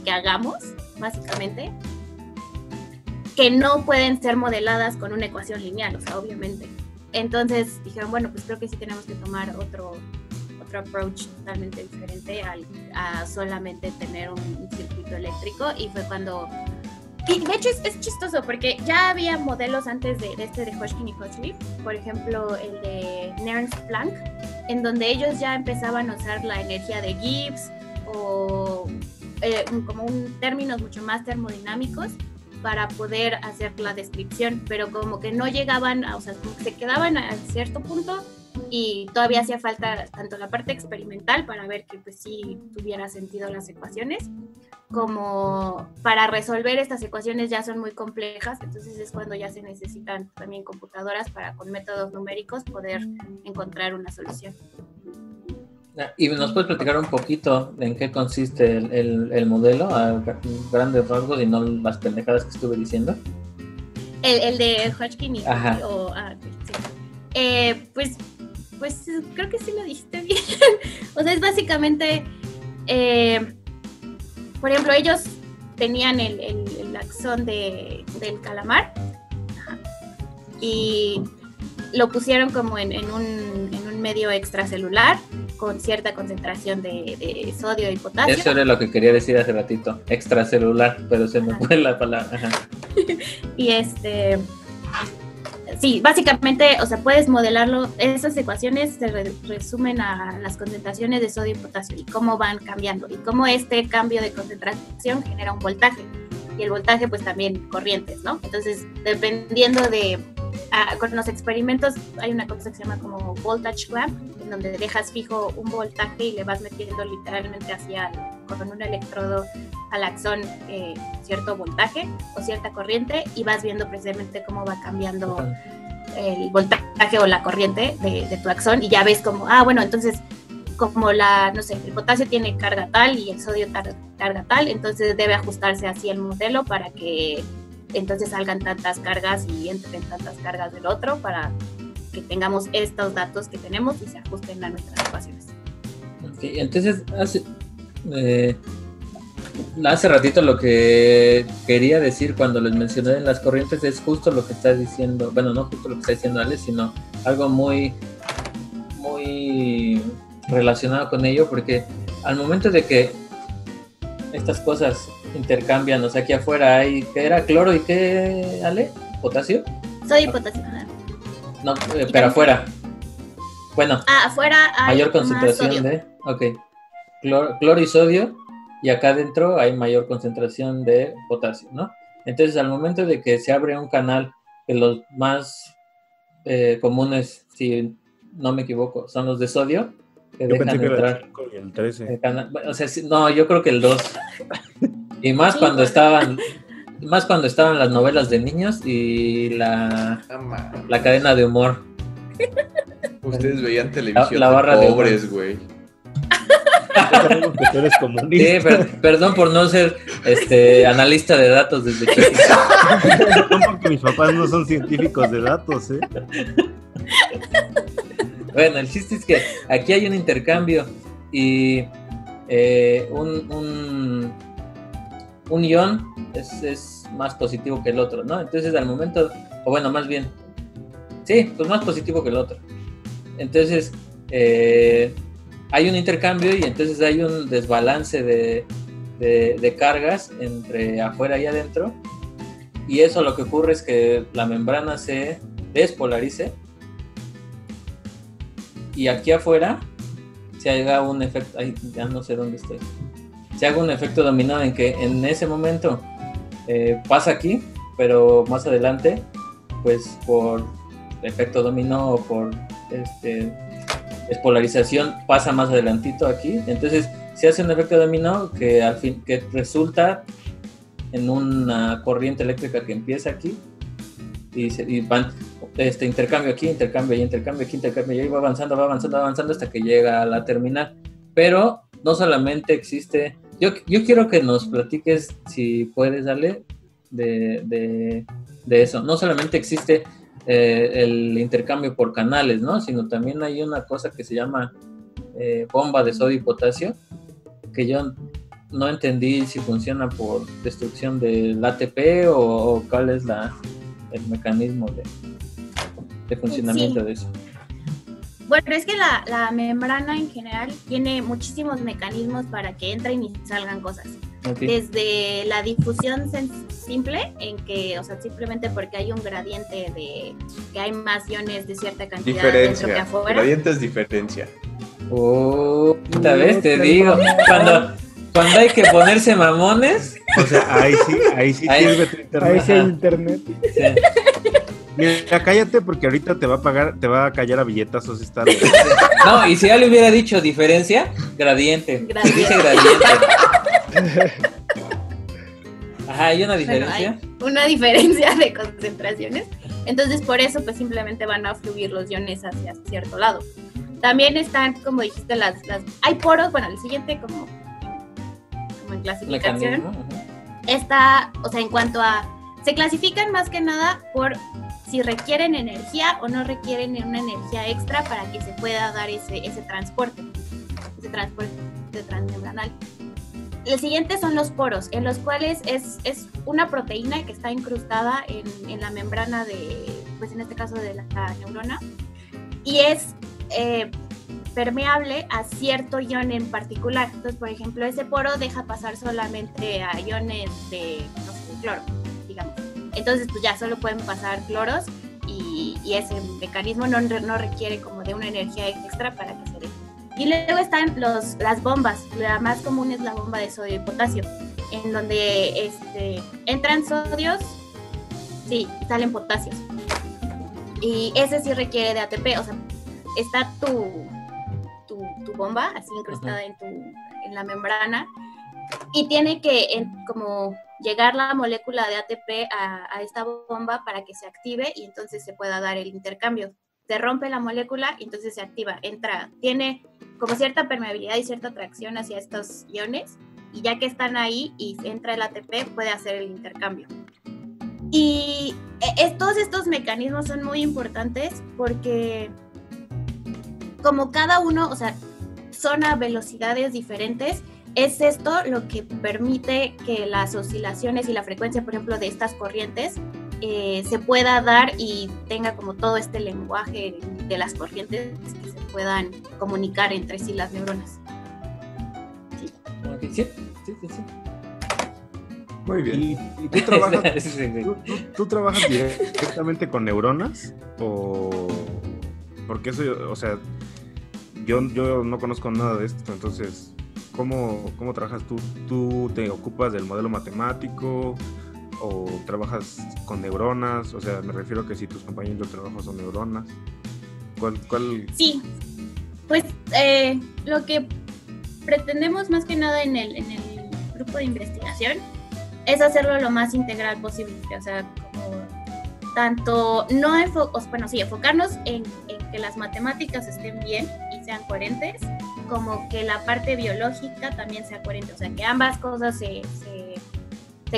que hagamos, básicamente, que no pueden ser modeladas con una ecuación lineal, o sea, obviamente. Entonces dijeron, bueno, pues creo que sí tenemos que tomar otro approach totalmente diferente a solamente tener un circuito eléctrico, y fue cuando... Y de hecho es chistoso porque ya había modelos antes de Hodgkin y Huxley, por ejemplo el de Nernst Planck, en donde ellos ya empezaban a usar la energía de Gibbs o como términos mucho más termodinámicos para poder hacer la descripción, pero como que no llegaban, o sea, como que se quedaban a cierto punto y todavía hacía falta tanto la parte experimental para ver que pues sí tuviera sentido las ecuaciones, como para resolver estas ecuaciones ya son muy complejas, entonces es cuando ya se necesitan también computadoras para con métodos numéricos poder encontrar una solución. ¿Y nos puedes platicar un poquito en qué consiste el modelo a grandes rasgos y no las pendejadas que estuve diciendo? El de Hodgkin y Ajá. sí. Pues creo que sí lo dijiste bien. O sea, es básicamente, por ejemplo, ellos tenían el axón del calamar. Ajá, y lo pusieron como en un medio extracelular con cierta concentración de sodio y potasio. Eso era lo que quería decir hace ratito, extracelular, pero se me fue la palabra. Ajá. Y sí, básicamente, o sea, puedes modelarlo, esas ecuaciones se resumen a las concentraciones de sodio y potasio y cómo van cambiando y cómo este cambio de concentración genera un voltaje, y el voltaje pues también corrientes, ¿no? Entonces, dependiendo con los experimentos hay una cosa que se llama como voltage clamp, en donde dejas fijo un voltaje y le vas metiendo literalmente con un electrodo al axón cierto voltaje o cierta corriente, y vas viendo precisamente cómo va cambiando el voltaje o la corriente de tu axón y ya ves como, bueno, entonces como no sé, el potasio tiene carga tal y el sodio carga tal, entonces debe ajustarse así el modelo para que entonces salgan tantas cargas y entren tantas cargas del otro para que tengamos estos datos que tenemos y se ajusten a nuestras ecuaciones. Okay, entonces hace ratito lo que quería decir cuando les mencioné en las corrientes es justo lo que estás diciendo, bueno, no justo lo que está diciendo Alex, sino algo muy relacionado con ello, porque al momento de que estas cosas intercambian, o sea, aquí afuera hay, ¿qué era? ¿Cloro y qué, Ale? ¿Potasio? Sodio y potasio. No, pero afuera. Bueno, afuera hay mayor concentración de... Ok. Cloro y sodio, y acá adentro hay mayor concentración de potasio, ¿no? Entonces, al momento de que se abre un canal, que los más comunes, si no me equivoco, son los de sodio, que Yo dejan pensé que entrar era el 5 y el 13. el canal, o sea, no, yo creo que el 2. Y más cuando estaban las novelas de niños y la cadena de humor. Ustedes veían televisión La barra de de pobres, güey. Sabemos que tú eres comunista. Sí, perdón por no ser analista de datos desde chiquito. No, porque mis papás no son científicos de datos, ¿eh? Bueno, el chiste es que aquí hay un intercambio y un ion es más positivo que el otro, ¿no? Entonces al momento, o bueno, más bien, sí, pues más positivo que el otro. Entonces hay un intercambio y entonces hay un desbalance de cargas entre afuera y adentro, y eso lo que ocurre es que la membrana se despolarice y aquí afuera se haga un efecto, ya no sé dónde estoy, se haga un efecto dominó en que en ese momento pasa aquí, pero más adelante, pues por efecto dominó o por despolarización pasa más adelantito aquí, entonces se hace un efecto dominó que al fin que resulta en una corriente eléctrica que empieza aquí y van intercambio aquí, intercambio allá, intercambio aquí, intercambio allá, y va avanzando hasta que llega a la terminal. Pero no solamente existe, yo quiero que nos platiques, si puedes, darle de eso. No solamente existe el intercambio por canales, ¿no? Sino también hay una cosa que se llama bomba de sodio y potasio, que yo no entendí si funciona por destrucción del ATP o cuál es el mecanismo de funcionamiento de eso. Bueno, es que la membrana en general tiene muchísimos mecanismos para que entren y salgan cosas. Okay. Desde la difusión simple, en que, o sea, simplemente porque hay un gradiente de que hay más iones de cierta cantidad dentro que afuera. Gradiente es diferencia. Esta vez te digo, cuando hay que ponerse mamones. O sea, ahí sí sirve tu internet. Ahí sí hay internet. Sí. Mira, cállate porque ahorita te va a callar a billetazos esta. No, y si ya le hubiera dicho diferencia, gradiente. Dice gradiente. Ajá, ¿hay una diferencia? Bueno, hay una diferencia de concentraciones. Entonces, por eso, pues simplemente van a fluir los iones hacia cierto lado. También están, como dijiste, hay poros. Bueno, el siguiente, como en clasificación, está, o sea, en cuanto a, se clasifican más que nada por si requieren energía o no requieren una energía extra para que se pueda dar ese transporte transmembranal. El siguiente son los poros, en los cuales es una proteína que está incrustada en la membrana pues en este caso de la neurona, y es permeable a cierto ion en particular. Entonces, por ejemplo, ese poro deja pasar solamente a iones de cloro, digamos. Entonces, pues ya solo pueden pasar cloros y ese mecanismo no requiere como de una energía extra para que se dé. Y luego están las bombas. La más común es la bomba de sodio y potasio, en donde entran sodios, sí, salen potasios. Y ese sí requiere de ATP, o sea, está tu bomba así incrustada en la membrana, y tiene que como llegar la molécula de ATP a esta bomba para que se active y entonces se pueda dar el intercambio. Se rompe la molécula y entonces se activa, tiene como cierta permeabilidad y cierta atracción hacia estos iones, y ya que están ahí y entra el ATP, puede hacer el intercambio. Y todos estos mecanismos son muy importantes porque como cada uno, o sea, son a velocidades diferentes, es esto lo que permite que las oscilaciones y la frecuencia, por ejemplo, de estas corrientes se pueda dar y tenga como todo este lenguaje de las corrientes que se puedan comunicar entre sí las neuronas. Sí. Okay, sí. Muy bien. ¿Y tú trabajas, Sí. tú trabajas directamente con neuronas? ¿O porque eso, o sea, yo no conozco nada de esto, entonces, ¿cómo trabajas tú? ¿Tú te ocupas del modelo matemático o trabajas con neuronas? O sea, me refiero a que si tus compañeros de trabajo son neuronas. ¿Cuál? Sí, pues lo que pretendemos más que nada en el grupo de investigación es hacerlo lo más integral posible, o sea, como tanto no enfocarnos en que las matemáticas estén bien y sean coherentes, como que la parte biológica también sea coherente, o sea, que ambas cosas se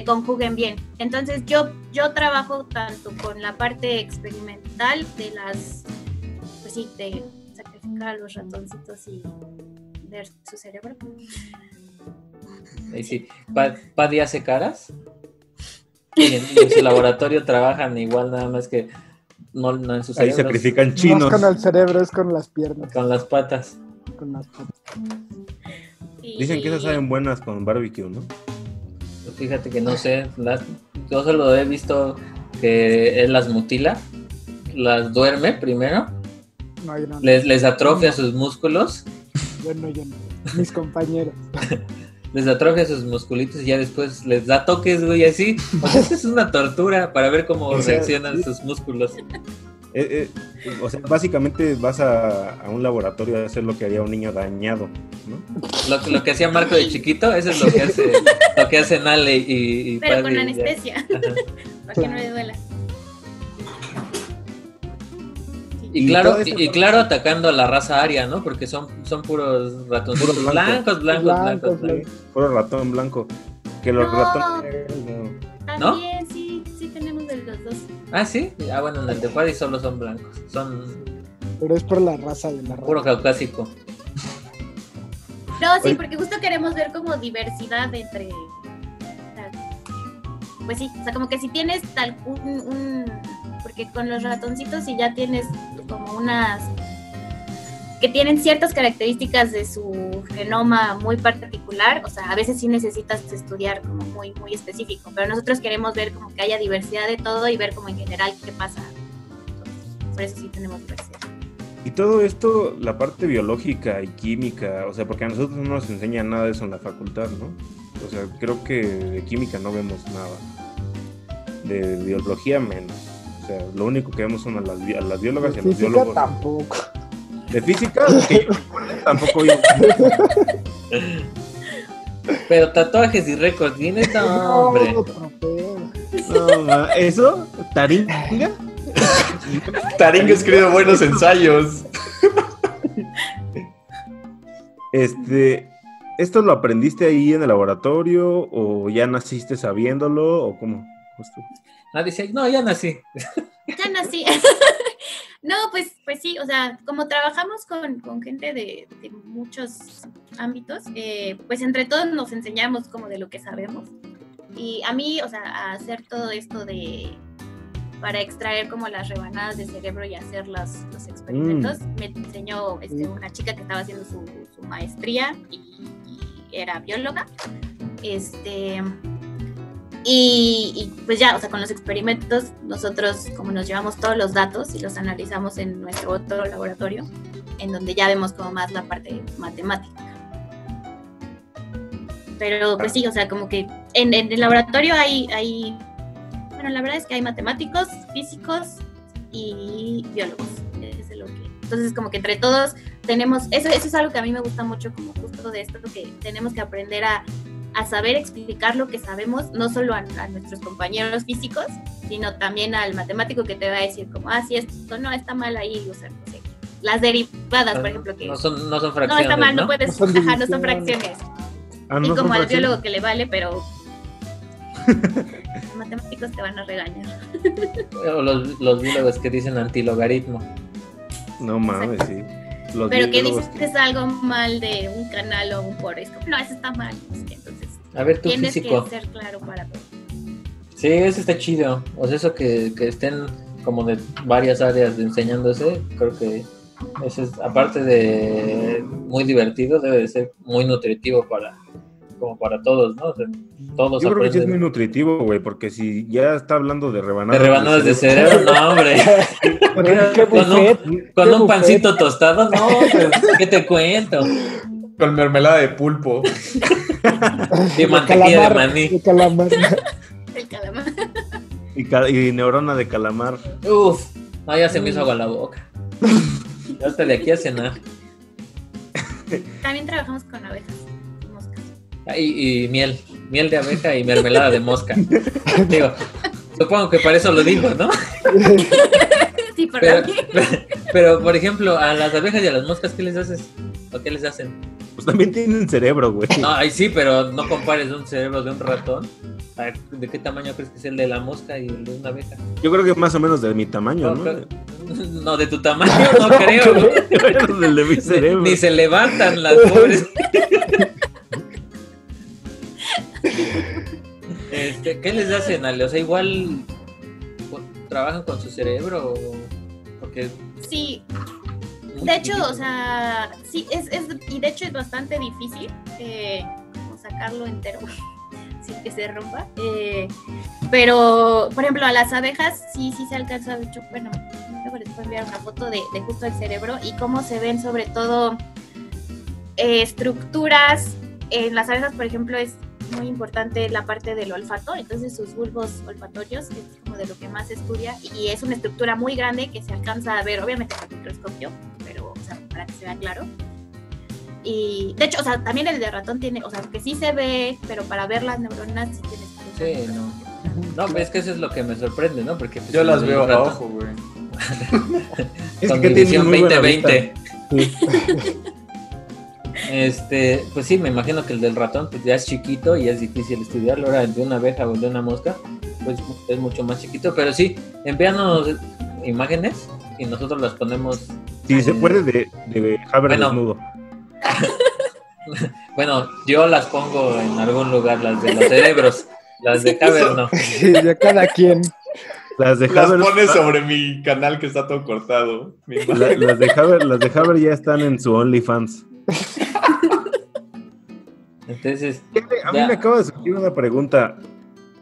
conjuguen bien. Entonces yo trabajo tanto con la parte experimental de de sacrificar a los ratoncitos y ver su cerebro. Ahí sí. Paddy hace caras. Y en su laboratorio trabajan igual, nada más que no en sus Ahí cerebros. sacrifican No chinos. es con el cerebro, es con las piernas. Con las patas. Con las patas. Dicen que esas saben buenas con barbecue, ¿no? Fíjate que no sé. Yo solo he visto que él las mutila. Las duerme primero. No, yo no. Les atrofia sus músculos. Yo no. Mis compañeros. Les atrofia sus musculitos y ya después les da toques, güey, así. O sea, es una tortura para ver cómo reaccionan sus músculos. O sea, básicamente vas a un laboratorio a hacer lo que haría un niño dañado, ¿no? Lo que hacía Marco de chiquito, eso es lo que hacen Ale y pero Paddy, con anestesia, para que no le duela. Y claro, atacando a la raza aria, ¿no? Porque son puros ratoncitos Puros blancos. Puro ratón blanco. Que los No. ratones no. También sí tenemos de los dos. Ah, ¿sí? Ah, bueno, en el de Paddy solo son blancos. Son Pero es por la raza de la raza. puro caucásico. No, sí, porque justo queremos ver como diversidad entre... Pues sí, o sea, como que si tienes porque con los ratoncitos si ya tienes como unas que tienen ciertas características de su genoma muy particular, o sea, a veces sí necesitas estudiar como muy, muy específico, pero nosotros queremos ver como que haya diversidad de todo y ver como en general qué pasa. Por eso sí tenemos diversidad. Y todo esto, la parte biológica y química, o sea, porque a nosotros no nos enseñan nada de eso en la facultad, ¿no? O sea, creo que de química no vemos nada. De biología menos. O sea, lo único que vemos son a las biólogas y a los Física biólogos. tampoco. De física, que tampoco yo. Pero tatuajes y récords tienes, no, hombre. No, ¿eso? ¿Taringa? Taringa ha escrito buenos ensayos. ¿Esto lo aprendiste ahí en el laboratorio o ya naciste sabiéndolo o cómo? Justo. Dice, no, ya nací. Ya nací. No, pues sí, o sea, como trabajamos con gente de muchos ámbitos, pues entre todos nos enseñamos como de lo que sabemos. Y a mí, o sea, a hacer todo esto para extraer como las rebanadas de cerebro y hacer los experimentos, me enseñó una chica que estaba haciendo su maestría y era bióloga. Y pues ya, o sea, con los experimentos nosotros como nos llevamos todos los datos y los analizamos en nuestro otro laboratorio, en donde ya vemos como más la parte matemática. Pero pues sí, o sea, como que en el laboratorio hay bueno, la verdad es que hay matemáticos, físicos y biólogos. Eso es lo que... Entonces como que entre todos tenemos, eso es algo que a mí me gusta mucho como justo de esto, que tenemos que aprender a a saber explicar lo que sabemos, no solo a nuestros compañeros físicos, sino también al matemático que te va a decir como, sí, esto no está mal ahí, o sea, no sé, las derivadas, por ejemplo, que no son fracciones, no está mal, no puedes, No son no son fracciones. Y como al biólogo que le vale, pero los matemáticos te van a regañar. O los biólogos que dicen antilogaritmo. No mames, sí. Los pero que biólogos dices que es algo mal de un canal o un foro, es como, no, eso está mal. Entonces, A ver, tú tienes físico. que ser claro para todo. Sí, eso está chido. O sea, eso que estén como de varias áreas de enseñándose, creo que eso es, aparte de muy divertido, debe de ser muy nutritivo como para todos, ¿no? O sea, todos Yo creo que sí es aprenden. muy nutritivo, güey, porque si ya está hablando de De rebanadas, rebanadas de cerebro, no, hombre. ¿Qué Con buffet? Con ¿Qué un buffet? pancito tostado, no, pues, ¿qué te cuento? Con mermelada de pulpo. Y mantequilla de maní. De calamar. El calamar. y neurona de calamar. Uf, ya se me hizo agua la boca. Ya hasta de aquí a cenar. También trabajamos con abejas y moscas. Y miel de abeja y mermelada de mosca. Digo, supongo que para eso lo digo, ¿no? Sí, por Pero, mí. pero, por ejemplo, a las abejas y a las moscas, ¿qué les haces? ¿O qué les hacen? Pues también tienen cerebro, güey. No, ahí sí, pero no compares un cerebro de un ratón. A ver, ¿de qué tamaño crees que es el de la mosca y el de una abeja? Yo creo que más o menos de mi tamaño, ¿no? No, de tu tamaño, no creo. Menos del de mi cerebro. Ni se levantan las pobres. ¿Qué les hacen, Ale? O sea, igual trabajan con su cerebro, porque Sí, de hecho, o sea, sí, y de hecho es bastante difícil como sacarlo entero sin que se rompa. Pero, por ejemplo, a las abejas sí se alcanza, de hecho, bueno, luego les puedo enviar una foto de justo el cerebro y cómo se ven sobre todo estructuras. En las abejas, por ejemplo, es muy importante la parte del olfato, entonces sus bulbos olfatorios es como de lo que más se estudia y es una estructura muy grande que se alcanza a ver, obviamente con microscopio, pero o sea, para que se vea claro. Y de hecho, o sea, también el de ratón tiene, o sea, que sí se ve, pero para ver las neuronas sí tienes que... sí, no, es que eso es lo que me sorprende, ¿no? Porque pues, Yo las veo a ratón, ojo, güey. Es con que mi tienen visión muy buena 2020. vista. Pues sí, me imagino que el del ratón pues ya es chiquito y es difícil estudiarlo. Ahora el de una abeja o el de una mosca, pues es mucho más chiquito. Pero sí, envíanos imágenes y nosotros las ponemos. Si se puede, de Haber Bueno. desnudo. Bueno, yo las pongo en algún lugar, las de los cerebros, las de Caverno. Sí, de cada quien. Las de Las Haber, pones sobre mi canal que está todo cortado. Mi madre. las de Haber ya están en su OnlyFans. Entonces, A mí ya. me acaba de surgir una pregunta.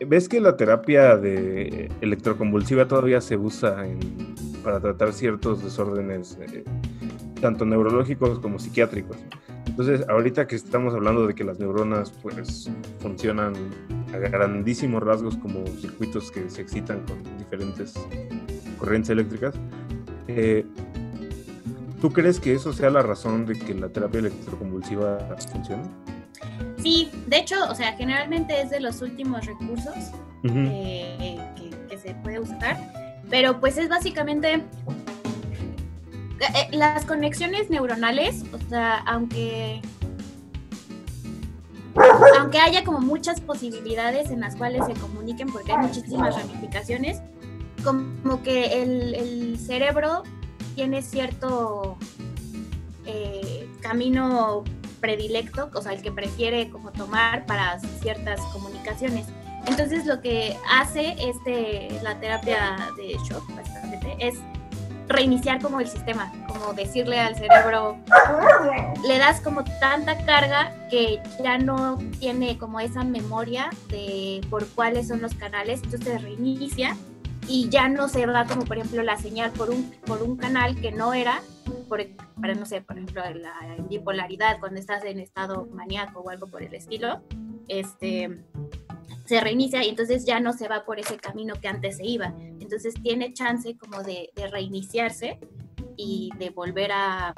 ¿Ves que la terapia de electroconvulsiva todavía se usa para tratar ciertos desórdenes, tanto neurológicos como psiquiátricos? Entonces, ahorita que estamos hablando de que las neuronas pues funcionan a grandísimos rasgos como circuitos que se excitan con diferentes corrientes eléctricas, ¿tú crees que eso sea la razón de que la terapia electroconvulsiva funcione? Sí, de hecho, o sea, generalmente es de los últimos recursos Uh-huh. que se puede usar, pero pues es básicamente las conexiones neuronales, o sea, aunque haya como muchas posibilidades en las cuales se comuniquen, porque hay muchísimas ramificaciones, como que el cerebro tiene cierto camino predilecto, o sea, el que prefiere como tomar para ciertas comunicaciones. Entonces lo que hace la terapia de shock, básicamente, es reiniciar como el sistema, como decirle al cerebro, le das como tanta carga que ya no tiene como esa memoria de por cuáles son los canales, entonces reinicia y ya no se va como por ejemplo la señal por un canal que no era, para no sé, por ejemplo la bipolaridad cuando estás en estado maníaco o algo por el estilo, se reinicia y entonces ya no se va por ese camino que antes se iba, entonces tiene chance como de reiniciarse y de volver a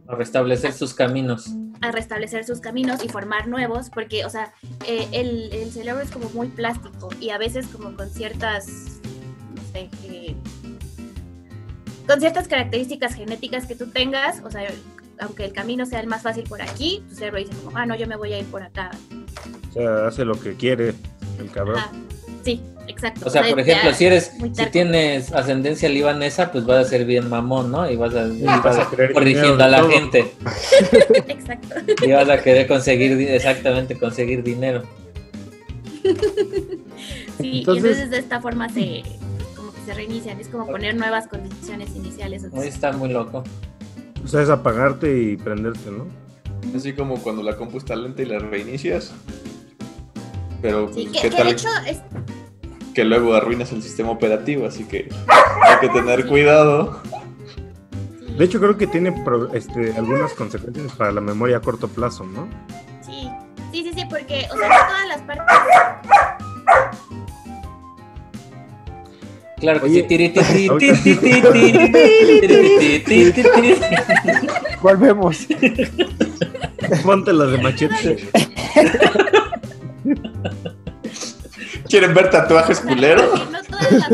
A restablecer sus caminos. A restablecer sus caminos y formar nuevos, porque, o sea, el cerebro es como muy plástico y a veces como con ciertas, no sé, con ciertas características genéticas que tú tengas, o sea, aunque el camino sea el más fácil por aquí, tu cerebro dice como, no, yo me voy a ir por acá. O sea, hace lo que quiere el cabrón. Sí, exacto. O sea, por ejemplo, si tienes ascendencia libanesa, pues vas a ser bien mamón, ¿no? Y vas a querer corrigiendo a la gente. Exacto. Y vas a querer conseguir dinero. Sí, entonces de esta forma se reinician, es como poner nuevas condiciones iniciales. Hoy está muy loco. O sea, es apagarte y prenderte, ¿no? Así como cuando la compu está lenta y la reinicias. Pero sí, ¿qué tal? De hecho que luego arruinas el sistema operativo, así que hay que tener cuidado. De hecho, creo que tiene algunas consecuencias para la memoria a corto plazo, ¿no? Sí, porque, o sea, no todas las partes... Claro que sí. Volvemos. Ponte las de Machete. ¿Quieren ver tatuajes culeros? No todas las...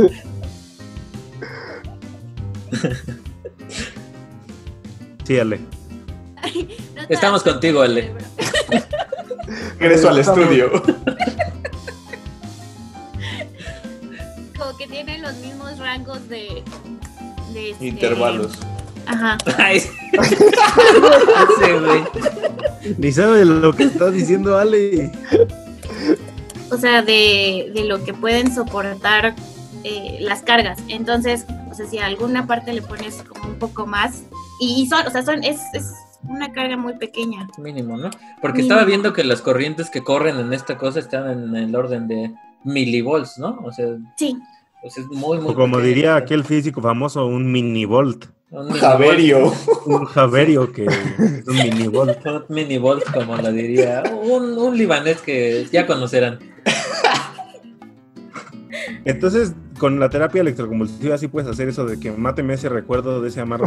Sí, Ale. Estamos contigo, Ale. Regreso al estudio. Como que tienen los mismos rangos de intervalos. Ajá. Ay, sí, güey. Ni sabe lo que está diciendo Ale. O sea, de lo que pueden soportar las cargas. Entonces, o sea, si a alguna parte le pones como un poco más, es una carga muy pequeña. Mínimo, ¿no? Porque estaba viendo que las corrientes que corren en esta cosa están en el orden de milivolts, ¿no? O sea, sí. Pues es muy, muy o como pequeño. diría aquel físico famoso, un minivolt. Un Javerio. Un Javerio que es un minivolt. Un minivolt, como lo diría un libanés que ya conocerán. Entonces, con la terapia electroconvulsiva sí puedes hacer eso de que máteme ese recuerdo de ese amargo.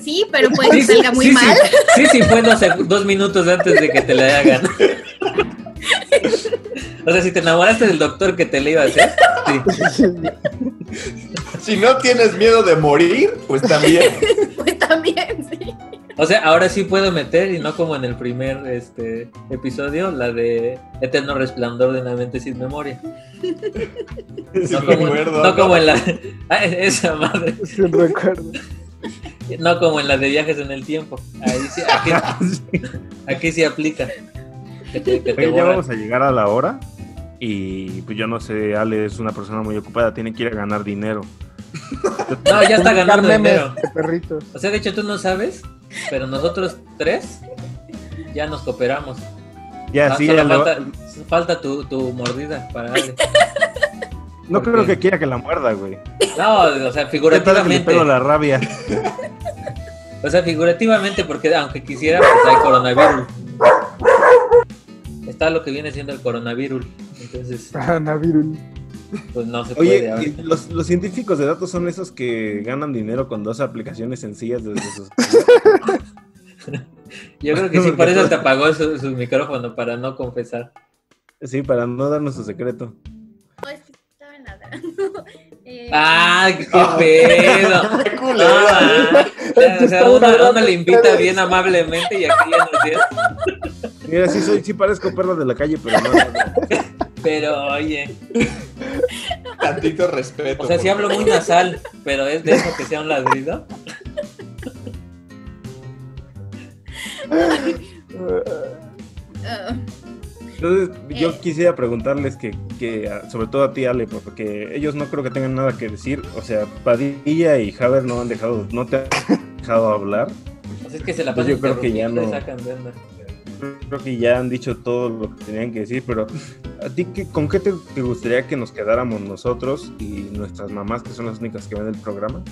Sí, pero puede que salga muy mal. Sí, fue 2 minutos antes de que te la hagan. O sea, si te enamoraste del doctor que te le iba a hacer, sí. Si no tienes miedo de morir, pues también. Pues también, sí. O sea, ahora sí puedo meter, y no como en el primer episodio, la de Eterno Resplandor de una mente sin memoria. No como en la... esa madre. Sí, recuerdo. No como en la de Viajes en el Tiempo. Ahí sí, aquí sí aplica. Oye, ya vamos a llegar a la hora. Y pues yo no sé, Ale es una persona muy ocupada, tiene que ir a ganar dinero. No, ya está ganando dinero. De perritos. O sea, de hecho tú no sabes, pero nosotros 3 ya nos cooperamos. Ya, sí, solo falta tu mordida para Ale. No creo que quiera que la muerda, güey. No, o sea, figurativamente. Pero la rabia. O sea, figurativamente, porque aunque quisiera, pues hay coronavirus. Está lo que viene siendo el coronavirus. Entonces, Coronavirus. pues no se puede. Oye, los científicos de datos son esos que ganan dinero con 2 aplicaciones sencillas desde sus... Yo creo que sí, por eso te apagó su micrófono, para no confesar. Sí, para no darnos su secreto. No, es que estaba nadando. ¡Qué pedo! O sea, uno le invita bien amablemente y aquí ya nos dio. Mira, sí parezco perro de la calle, pero no. Pero, oye. Tantito respeto. O sea, sí hablo muy nasal, pero es de eso que sea un ladrido. Entonces, yo quisiera preguntarles que sobre todo a ti, Ale, porque ellos no creo que tengan nada que decir. O sea, Padilla y Haber no te han dejado hablar. O sea, es que se la Pues pasan yo creo que ya no. sacan de onda. Creo que ya han dicho todo lo que tenían que decir, pero ¿a ti con qué te gustaría que nos quedáramos nosotros y nuestras mamás, que son las únicas que ven el programa,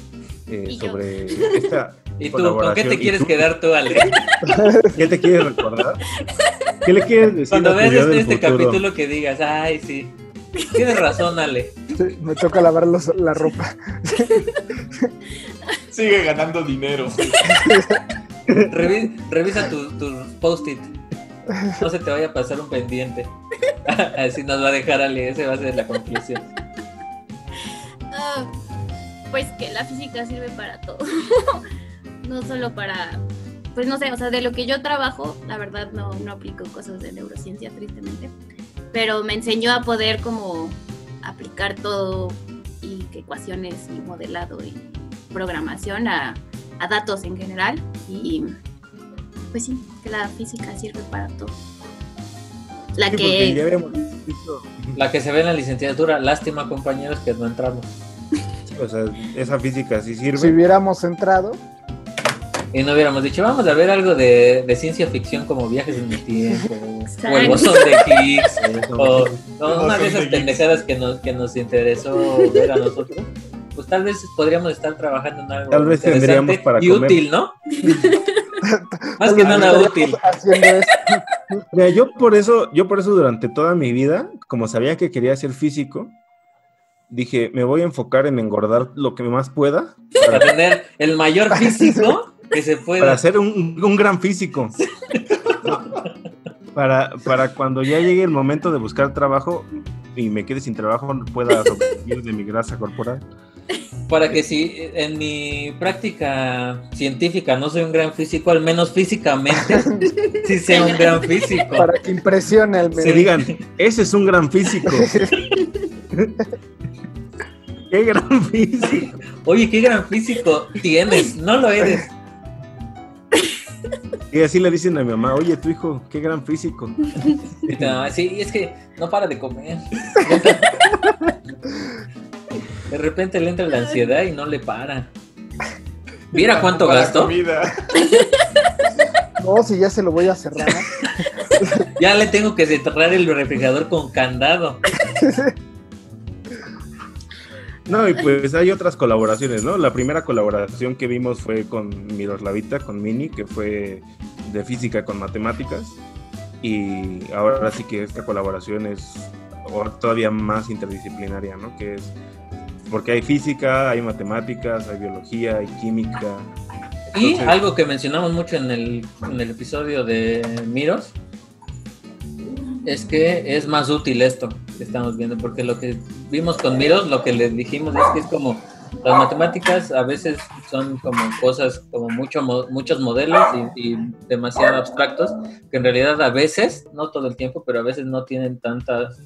sobre esta ¿Y tú, con qué te quieres quedar tú, Ale? ¿Qué te quieres recordar? ¿Qué le quieres decir Cuando a tu veas yo del este futuro? capítulo que digas, ay, sí, tienes razón, Ale. Sí, me toca lavar la ropa. Sigue ganando dinero. Revisa tus post-it. No se te vaya a pasar un pendiente. Así nos va a dejar Ale, esa va a ser la conclusión. Pues que la física sirve para todo. No solo para, pues no sé, o sea, de lo que yo trabajo, la verdad no aplico cosas de neurociencia, tristemente, pero me enseñó a poder como aplicar todo y que ecuaciones y modelado y programación a datos en general, y pues sí, que la física sirve para todo. La Sí, que porque ya habíamos visto, La que se ve en la licenciatura, lástima compañeros que no entramos. o sea, esa física sí sirve. Si hubiéramos entrado, Y no hubiéramos dicho, vamos a ver algo de ciencia ficción como viajes en el tiempo, o el bosón de Higgs, o una de esas pendejadas que nos interesó ver a nosotros. Pues tal vez podríamos estar trabajando en algo Tal vez tendríamos para y comer. útil, ¿no? Más que nada útil. haciendo esto. Mira, yo por eso durante toda mi vida, como sabía que quería ser físico, dije, me voy a enfocar en engordar lo que más pueda Para tener el mayor físico que se pueda. para ser un gran físico. Para cuando ya llegue el momento de buscar trabajo y me quede sin trabajo, pueda sobrevivir de mi grasa corporal. Para que si en mi práctica científica no soy un gran físico, al menos físicamente sí sea un gran físico. Para que impresione al Se menos. digan, ese es un gran físico. ¡Qué gran físico! Oye, qué gran físico tienes, no lo eres. Y así le dicen a mi mamá, oye, tu hijo, qué gran físico. Y te mamá, sí, es que no para de comer. De repente le entra la ansiedad y no le para. Mira cuánto Para gastó. comida. No, si ya se lo voy a cerrar. Ya le tengo que cerrar el refrigerador con candado. No, y pues hay otras colaboraciones, ¿no? La primera colaboración que vimos fue con Miroslavita, con Mini, que fue de física con matemáticas. Y ahora sí que esta colaboración es todavía más interdisciplinaria, ¿no? Que es porque hay física, hay matemáticas, hay biología, hay química. Y Entonces, algo que mencionamos mucho en el episodio de Miros es que es más útil esto que estamos viendo, porque lo que vimos con Miros, lo que les dijimos es que es como las matemáticas a veces son como cosas, como muchos modelos y demasiado abstractos, que en realidad a veces, no todo el tiempo, pero a veces no tienen tantas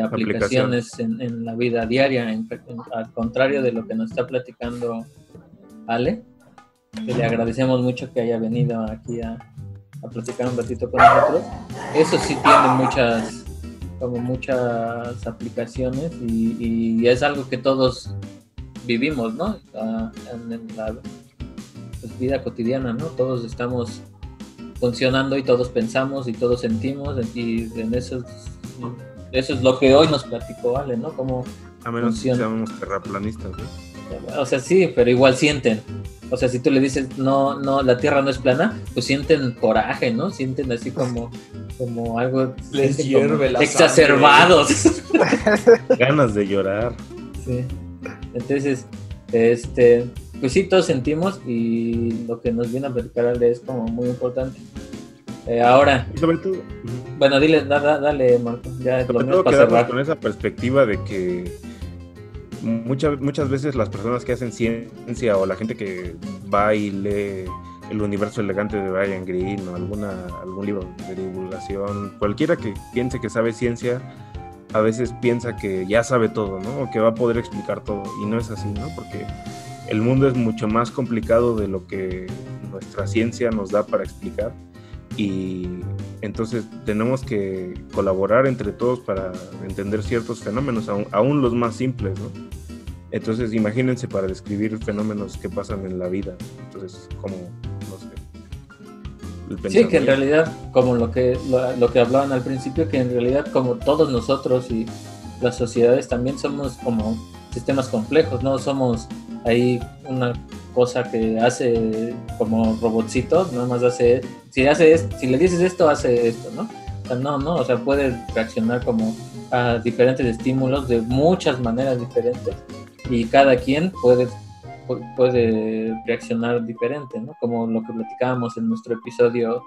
aplicaciones en la vida diaria, al contrario de lo que nos está platicando Ale, que le agradecemos mucho que haya venido aquí a platicar un ratito con nosotros. Eso sí tiene muchas aplicaciones y es algo que todos vivimos, ¿no? En la vida cotidiana, ¿no? Todos estamos funcionando y todos pensamos y todos sentimos, y en eso es lo que hoy nos platicó Ale, ¿no? Cómo a menos funciona. que seamos terraplanistas, ¿no? O sea, sí, pero igual sienten. O sea, si tú le dices, no, la Tierra no es plana, pues sienten coraje, ¿no? Sienten así como algo... Les sienten hierve como la exacerbados. Ganas de llorar. Sí. Entonces, pues sí, todos sentimos, y lo que nos viene a platicar Ale es como muy importante. Ahora, Y sobre todo, bueno, dale, Marco, ya sobre lo todo para quedarnos cerrar. con esa perspectiva de que muchas veces las personas que hacen ciencia o la gente que va y lee El universo elegante de Brian Greene o algún libro de divulgación, cualquiera que piense que sabe ciencia, a veces piensa que ya sabe todo, ¿no? O que va a poder explicar todo, y no es así, ¿no? Porque el mundo es mucho más complicado de lo que nuestra ciencia nos da para explicar, y entonces tenemos que colaborar entre todos para entender ciertos fenómenos, aún los más simples, ¿no? Entonces imagínense para describir fenómenos que pasan en la vida. Entonces, como, no sé, el Sí, pensamiento. que en realidad, como lo que hablaban al principio, que en realidad como todos nosotros y las sociedades también somos como sistemas complejos, no somos ahí una cosa que hace como robotcito, nada más hace, si le dices esto, hace esto, ¿no? O sea, no, o sea, puede reaccionar como a diferentes estímulos de muchas maneras diferentes, y cada quien puede puede reaccionar diferente, ¿no? Como lo que platicábamos en nuestro episodio,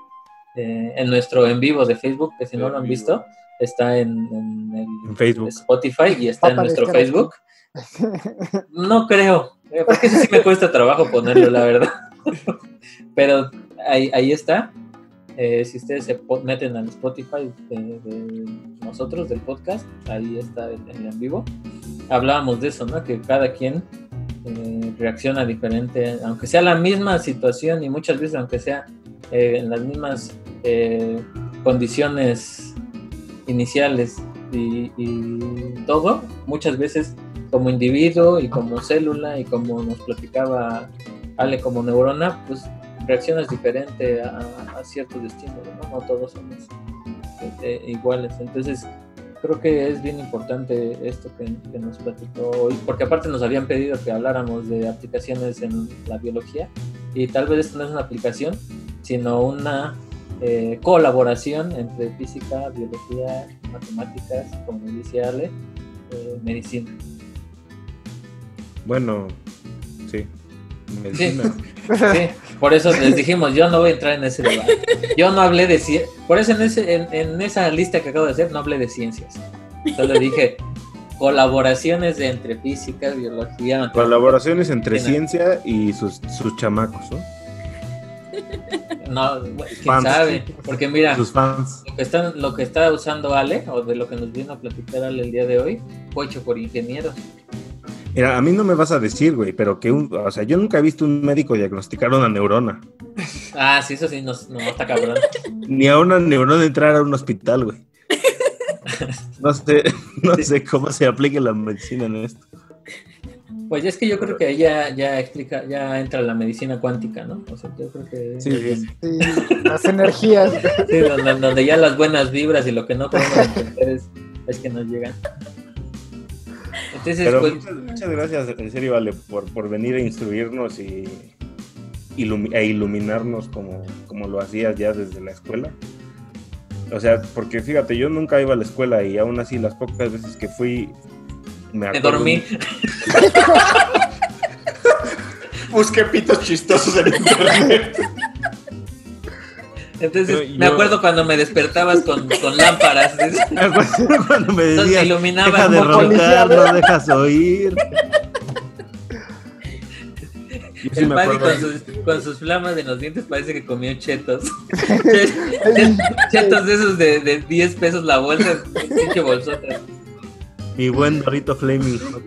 en nuestro en vivo de Facebook, que si no lo han visto, está en el Facebook. Spotify y está en nuestro Facebook. No creo, porque eso sí me cuesta trabajo ponerlo, la verdad. Pero ahí está. Si ustedes se meten al Spotify de nosotros, del podcast, ahí está el en vivo. Hablábamos de eso, ¿no? Que cada quien reacciona diferente, aunque sea la misma situación y muchas veces aunque sea en las mismas condiciones iniciales y todo, muchas veces como individuo y como célula y como nos platicaba Ale como neurona, pues reaccionas diferente a ciertos estímulos, ¿no? No todos somos iguales. Entonces creo que es bien importante esto que nos platicó hoy, porque aparte nos habían pedido que habláramos de aplicaciones en la biología, y tal vez esto no es una aplicación, sino una colaboración entre física, biología, matemáticas, como dice Ale, medicina. Bueno, sí. Medicina. Sí, por eso les dijimos, yo no voy a entrar en ese debate. Yo no hablé de por eso en esa lista que acabo de hacer no hablé de ciencias. Solo dije colaboraciones entre física, biología, matemáticas. Colaboraciones entre ciencia y sus chamacos, ¿no? No, quién Fans. sabe, porque mira, Sus fans. lo que está usando Ale, o de lo que nos vino a platicar Ale el día de hoy, fue hecho por ingenieros. Mira, a mí no me vas a decir, güey, pero o sea, yo nunca he visto un médico diagnosticar una neurona. Ah, sí, eso sí, no está cabrón. Ni a una neurona entrar a un hospital, güey. No sé cómo se aplique la medicina en esto. Pues es que yo creo que ahí ya entra la medicina cuántica, ¿no? O sea, yo creo que... Sí. Sí, las energías. Sí, donde ya las buenas vibras y lo que no podemos entender es que nos llegan. Entonces, Pero pues, muchas gracias, en serio, Vale, por venir a instruirnos e iluminarnos como lo hacías ya desde la escuela. O sea, porque fíjate, yo nunca iba a la escuela y aún así las pocas veces que fui me dormí. Busqué pitos chistosos en internet. Entonces, me acuerdo cuando me despertabas con lámparas. Me acuerdo cuando me decías, deja de roncar, no dejas oír. El Paddy con sus flamas en los dientes parece que comió chetos. Chetos de esos de 10 pesos la bolsa, pinche bolsota. Mi buen Dorito Flaming Hot.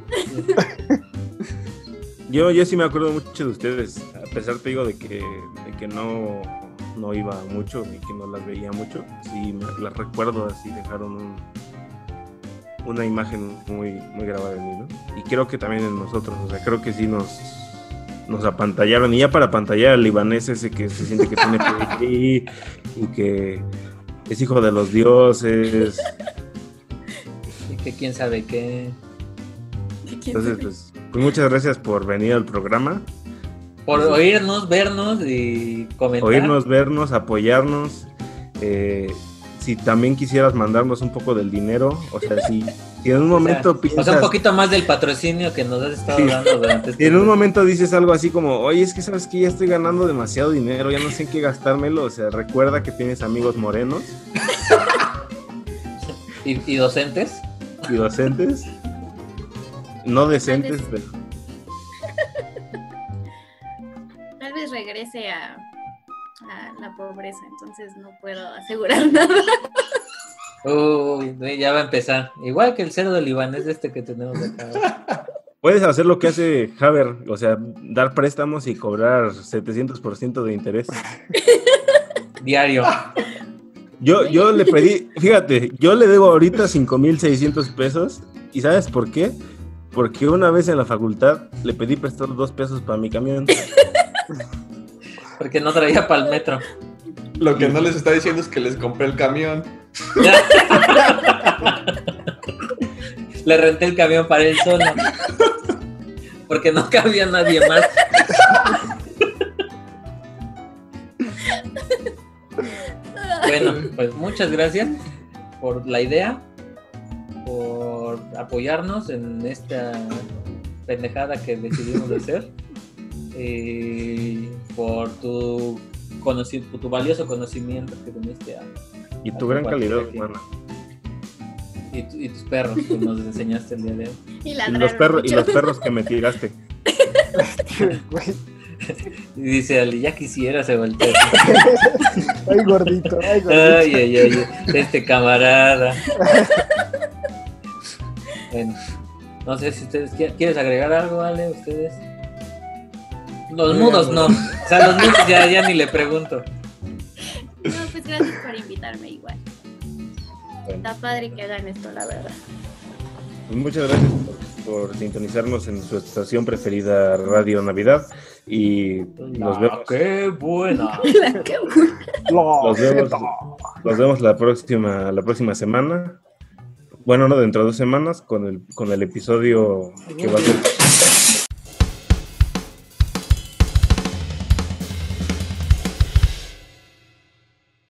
Yo sí me acuerdo mucho de ustedes, a pesar, te digo, de que no iba mucho y que no las veía mucho. Sí, las recuerdo así, dejaron una imagen muy, muy grabada en mí, ¿no? Y creo que también en nosotros, o sea, creo que sí nos apantallaron, y ya para apantallar al libanés ese que se siente que tiene PhD y que es hijo de los dioses. Y que quién sabe qué. Entonces, pues muchas gracias por venir al programa. Por oírnos, vernos y comentar. Oírnos, vernos, apoyarnos. Si también quisieras mandarnos un poco del dinero, o sea, si en un momento piensas... O sea, un poquito más del patrocinio que nos has estado dando durante Si en un momento dices algo así como, oye, es que sabes que ya estoy ganando demasiado dinero, ya no sé en qué gastármelo, o sea, recuerda que tienes amigos morenos. ¿Y docentes? Y docentes. No decentes, pero... Tal vez regrese a la pobreza, entonces no puedo asegurar nada. Uy, ya va a empezar. Igual que el cerdo libanés que tenemos acá. Puedes hacer lo que hace Haber, o sea, dar préstamos y cobrar 700% de interés. Diario. Yo le pedí, fíjate, yo le debo ahorita 5,600 pesos. ¿Y sabes por qué? Porque una vez en la facultad le pedí prestado 2 pesos para mi camión. Porque no traía para el metro. Lo que no les está diciendo es que les compré el camión. Le renté el camión para él solo. Porque no cabía nadie más. Bueno, pues muchas gracias por la idea, por apoyarnos en esta pendejada que decidimos hacer. por tu valioso conocimiento que viniste Y tu gran calidad humana. Y tus perros que nos enseñaste el día de hoy. Y los perros que me tiraste. Güey. Y dice Ali, ya quisiera se voltea. Ay, gordito, ay, gordito. Ay, este camarada. Bueno, no sé si ustedes ¿quieres agregar algo, Ale? ¿Ustedes? Los mudos no. O sea, los mudos ya ni le pregunto. No, pues gracias por invitarme igual. Está padre que hagan esto, la verdad. Pues muchas gracias por sintonizarnos en su estación preferida, Radio Navidad. Y nos vemos. ¡Qué buena! Los vemos la próxima semana. Bueno, no, dentro de 2 semanas con el episodio que va a ser